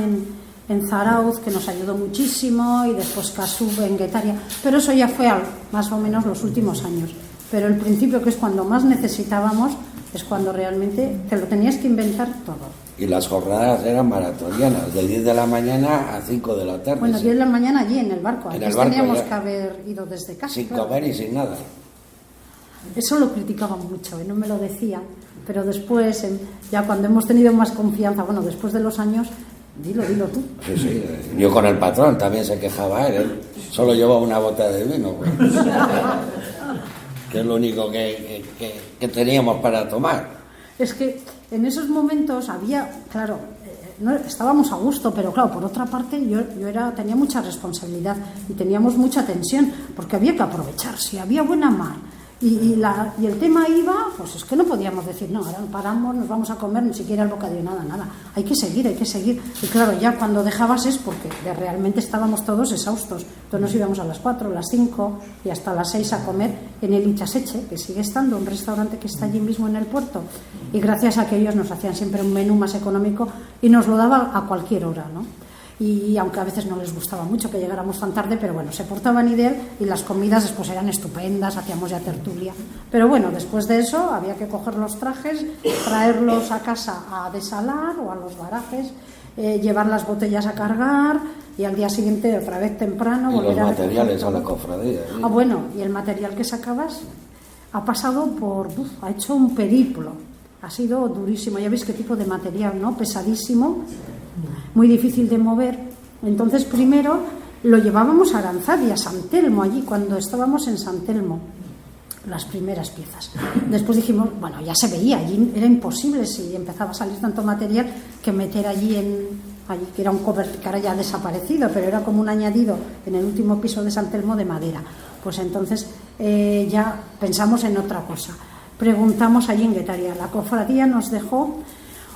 S2: en Zarauz, que nos ayudó muchísimo, y después Casub en Guetaria. Pero eso ya fue más o menos los últimos años. Pero el principio, que es cuando más necesitábamos, es cuando realmente te lo tenías que inventar todo.
S4: Y las jornadas eran maratonianas, de 10 de la mañana a 5 de la tarde.
S2: Bueno, 10 de la mañana allí en el barco.
S4: En
S2: Antes
S4: el barco,
S2: teníamos
S4: ya.
S2: que haber ido desde casa.
S4: Sin
S2: claro.
S4: comer y sin nada.
S2: Eso lo criticaban mucho, no me lo decían, pero después, ya cuando hemos tenido más confianza, bueno, después de los años, dilo tú.
S4: Sí. Yo con el patrón también se quejaba él solo llevaba una bota de vino, pues. Que es lo único que teníamos para tomar.
S2: Es que en esos momentos había, claro, estábamos a gusto, pero claro, por otra parte yo tenía mucha responsabilidad y teníamos mucha tensión, porque había que aprovechar, si había buena mar y el tema iba, pues es que no podíamos decir, no, ahora paramos, nos vamos a comer, ni siquiera el bocadillo, nada, hay que seguir, y claro, ya cuando dejabas es porque realmente estábamos todos exhaustos, entonces nos íbamos a las 4, las 5 y hasta las 6 a comer en el Itxaseche, que sigue estando, un restaurante que está allí mismo en el puerto, y gracias a que ellos nos hacían siempre un menú más económico y nos lo daban a cualquier hora, ¿no? Y aunque a veces no les gustaba mucho que llegáramos tan tarde, pero bueno, se portaban ideal y las comidas después eran estupendas, hacíamos ya tertulia. Pero bueno, después de eso había que coger los trajes, traerlos a casa a desalar o a los garajes, llevar las botellas a cargar y al día siguiente otra vez temprano
S4: Y los
S2: volver a
S4: materiales
S2: recoger
S4: a la
S2: todo.
S4: cofradía. ¿sí?
S2: Ah, bueno, y el material que sacabas ha pasado ha hecho un periplo, ha sido durísimo, ya veis qué tipo de material, ¿no? Pesadísimo, muy difícil de mover. Entonces primero lo llevábamos a Aranzadi, a San Telmo, allí cuando estábamos en San Telmo, las primeras piezas. Después dijimos, bueno, ya se veía, allí era imposible si empezaba a salir tanto material que meter allí que era un cover que ahora ya ha desaparecido, pero era como un añadido en el último piso de San Telmo de madera. Pues entonces ya pensamos en otra cosa. Preguntamos allí en Guetaria, la cofradía nos dejó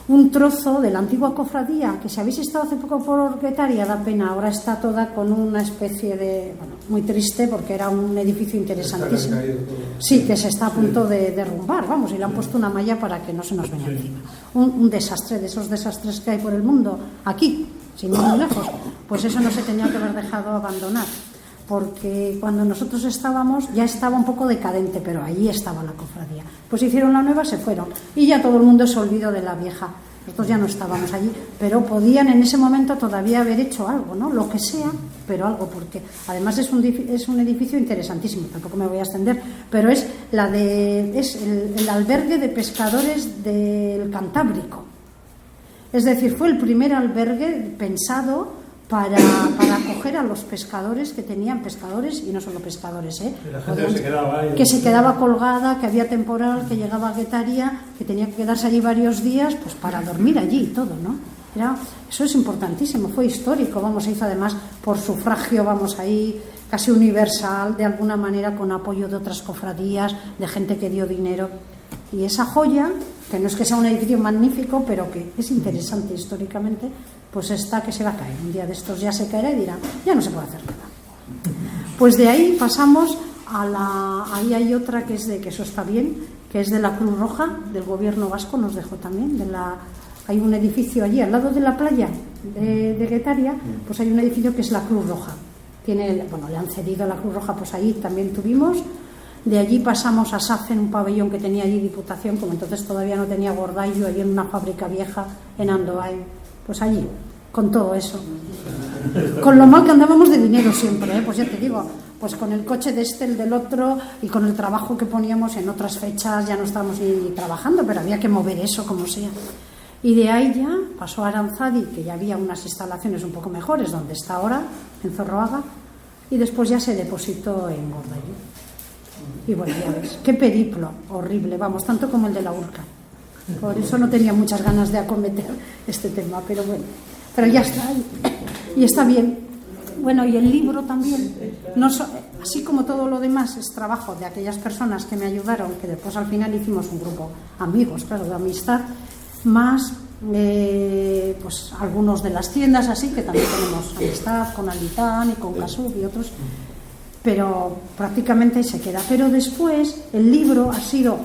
S2: un trozo de la antigua cofradía, que si habéis estado hace poco por Guetaria, da pena, ahora está toda con una especie de, bueno, muy triste porque era un edificio interesantísimo. Sí, que se está a punto de derrumbar, vamos, y le han puesto una malla para que no se nos venga encima. Un desastre, de esos desastres que hay por el mundo, aquí, sin ir muy lejos, pues eso no se tenía que haber dejado abandonar, porque cuando nosotros estábamos ya estaba un poco decadente, pero ahí estaba la cofradía. Pues hicieron la nueva, se fueron y ya todo el mundo se olvidó de la vieja. Nosotros ya no estábamos allí, pero podían en ese momento todavía haber hecho algo, ¿no? Lo que sea, pero algo, porque además es un edificio interesantísimo, tampoco me voy a extender, pero es el albergue de pescadores del Cantábrico. Es decir, fue el primer albergue pensado para acoger a los pescadores que tenían, pescadores y no solo pescadores,
S3: Y la gente se quedaba ahí.
S2: que se quedaba colgada, que había temporal, que llegaba a Guetaria, que tenía que quedarse allí varios días pues para dormir allí y todo, ¿no? Eso es importantísimo, fue histórico, vamos, se hizo además por sufragio, vamos, ahí casi universal, de alguna manera con apoyo de otras cofradías, de gente que dio dinero. Y esa joya, que no es que sea un edificio magnífico, pero que es interesante históricamente, pues está que se va a caer. Un día de estos ya se caerá y dirá, ya no se puede hacer nada. Pues de ahí pasamos ahí hay otra que es que eso está bien, que es de la Cruz Roja, del gobierno vasco, nos dejó también, hay un edificio allí al lado de la playa de Guetaria, pues hay un edificio que es la Cruz Roja. Le han cedido a la Cruz Roja, pues allí también tuvimos. De allí pasamos a Safen, un pabellón que tenía allí Diputación, como entonces todavía no tenía Gordallo, allí en una fábrica vieja en Andoain. Pues allí, con todo eso. Con lo mal que andábamos de dinero siempre, pues ya te digo, pues con el coche de el del otro y con el trabajo que poníamos en otras fechas, ya no estábamos ni trabajando, pero había que mover eso como sea. Y de ahí ya pasó a Aranzadi, que ya había unas instalaciones un poco mejores, donde está ahora, en Zorroaga, y después ya se depositó en Gordallo. Y bueno, ya ves, qué periplo horrible, vamos, tanto como el de la Urca. Por eso no tenía muchas ganas de acometer este tema, pero bueno, pero ya está ahí y está bien. Bueno, y el libro también, así como todo lo demás, es trabajo de aquellas personas que me ayudaron, que después al final hicimos un grupo, amigos, claro, de amistad, más pues algunos de las tiendas, así que también tenemos amistad con Alitán y con Casub y otros, pero prácticamente se queda. Pero después el libro ha sido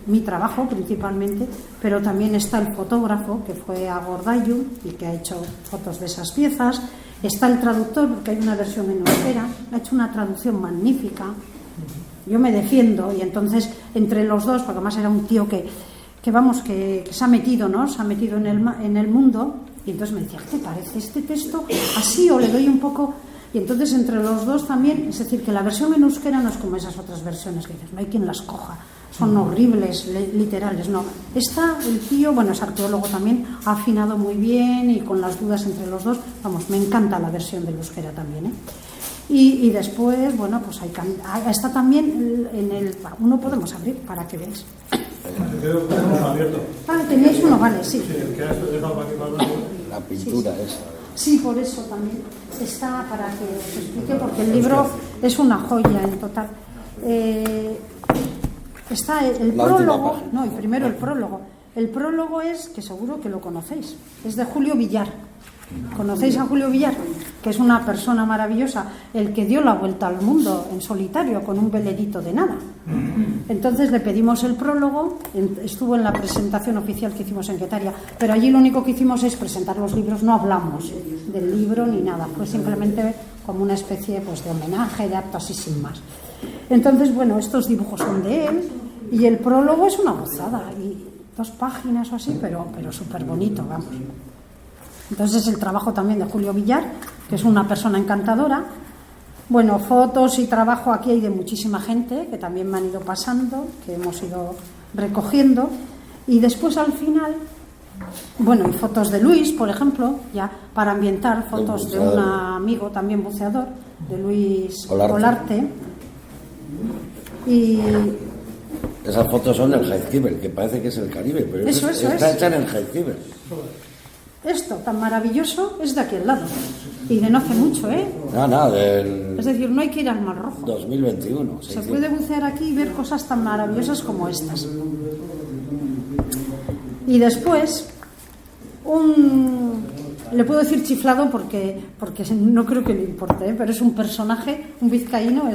S2: mi trabajo principalmente, pero también está el fotógrafo que fue a Gordallo y que ha hecho fotos de esas piezas, está el traductor, porque hay una versión en euskera, ha hecho una traducción magnífica. Yo me defiendo, y entonces entre los dos, porque además era un tío que se ha metido, ¿no? Se ha metido en el mundo, y entonces me decía, ¿qué te parece este texto? Así, o le doy un poco. Y entonces entre los dos también, es decir, que la versión en euskera no es como esas otras versiones que dices, no hay quien las coja, son horribles, literales, no. El tío, bueno, es arqueólogo también, ha afinado muy bien y con las dudas entre los dos, vamos, me encanta la versión de euskera también, ¿eh? Y después, bueno, pues está también uno podemos abrir para que veáis.
S3: Creo que tenemos abierto.
S2: Teníais uno, vale, sí.
S3: Sí, el que has dejado para aquí para el
S4: La pintura esa.
S2: Sí, por eso también está, para que os explique, porque el libro es una joya en total. Está el prólogo, no, y primero el prólogo. El prólogo es, que seguro que lo conocéis, es de Julio Villar. ¿Conocéis a Julio Villar? Que es una persona maravillosa, el que dio la vuelta al mundo en solitario con un velerito de nada. Entonces le pedimos el prólogo, estuvo en la presentación oficial que hicimos en Guetaria, pero allí lo único que hicimos es presentar los libros, no hablamos del libro ni nada, fue simplemente como una especie pues de homenaje, de acto así sin más. Entonces, bueno, estos dibujos son de él y el prólogo es una gozada, y 2 páginas o así, pero súper bonito, vamos. Entonces el trabajo también de Julio Villar, que es una persona encantadora. Bueno, fotos y trabajo aquí hay de muchísima gente que también me han ido pasando, que hemos ido recogiendo. Y después al final, bueno, y fotos de Luis, por ejemplo, ya para ambientar, fotos de un amigo también buceador, de Luis Olarte. Y
S4: esas fotos son del Jaizkibel, que parece que es el Caribe, pero
S2: eso
S4: está hecha en el Jaizkibel.
S2: Esto tan maravilloso es de aquí al lado, y de no hace mucho, ¿eh? Es decir, no hay que ir al Mar Rojo.
S4: 2021.
S2: Se puede bucear aquí y ver cosas tan maravillosas como estas. Y después, le puedo decir chiflado porque no creo que le importe, ¿eh? Pero es un personaje, un vizcaíno,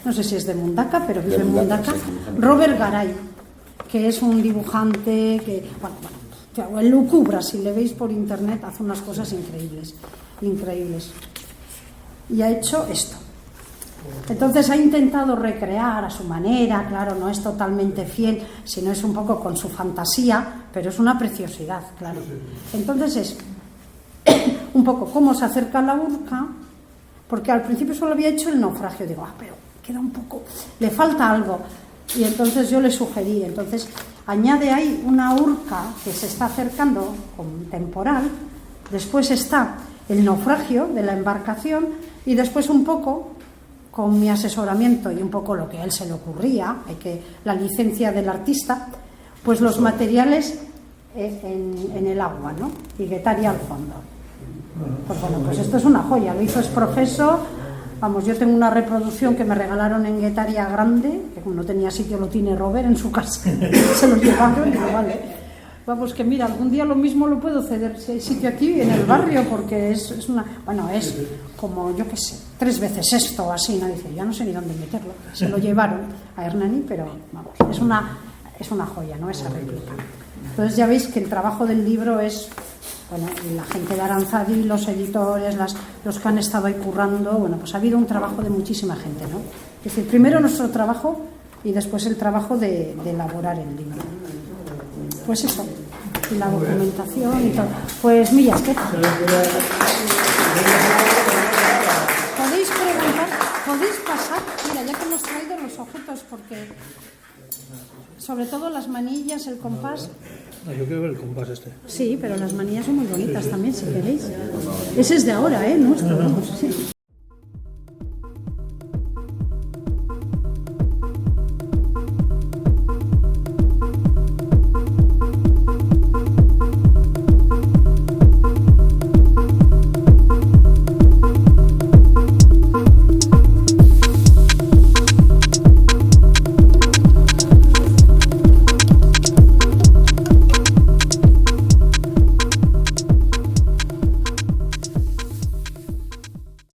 S2: no sé si es de Mundaka, pero vive en Mundaka, Robert Garay, que es un dibujante que, bueno, el lucubra, si le veis por internet, hace unas cosas increíbles. Y ha hecho esto. Entonces ha intentado recrear a su manera, claro, no es totalmente fiel, sino es un poco con su fantasía, pero es una preciosidad, claro. Entonces es un poco cómo se acerca a la Urca, porque al principio solo había hecho el naufragio, digo, pero queda un poco, le falta algo. Y entonces yo le sugerí, entonces añade ahí una urca que se está acercando con temporal, después está el naufragio de la embarcación y después un poco, con mi asesoramiento y un poco lo que a él se le ocurría, la licencia del artista, pues los materiales en el agua, ¿no? Y Guetaria al fondo. Pues bueno, pues esto es una joya, lo hizo Esprofeso. Vamos, yo tengo una reproducción que me regalaron en Guetaria grande, que como no tenía sitio lo tiene Robert en su casa, se lo llevaron y digo, vale. Vamos, que mira, algún día lo mismo lo puedo ceder si hay sitio aquí en el barrio, porque es una, bueno, es como, yo qué sé, 3 veces esto o así, ¿no? Dice, ya no sé ni dónde meterlo. Se lo llevaron a Hernani, pero vamos, es una joya, ¿no? Esa réplica. Entonces ya veis que el trabajo del libro es, bueno, la gente de Aranzadi, los editores, los que han estado ahí currando, bueno, pues ha habido un trabajo de muchísima gente, ¿no? Es decir, primero nuestro trabajo y después el trabajo de elaborar el libro. Pues eso, y la documentación y todo. Pues millas, ¿qué? Podéis preguntar, podéis pasar, mira, ya que hemos traído los objetos, porque sobre todo las manillas, el compás.
S3: Yo quiero ver el compás este.
S2: Sí, pero las manillas son muy bonitas también, si queréis. Ese es de ahora, nuestro, vamos, sí.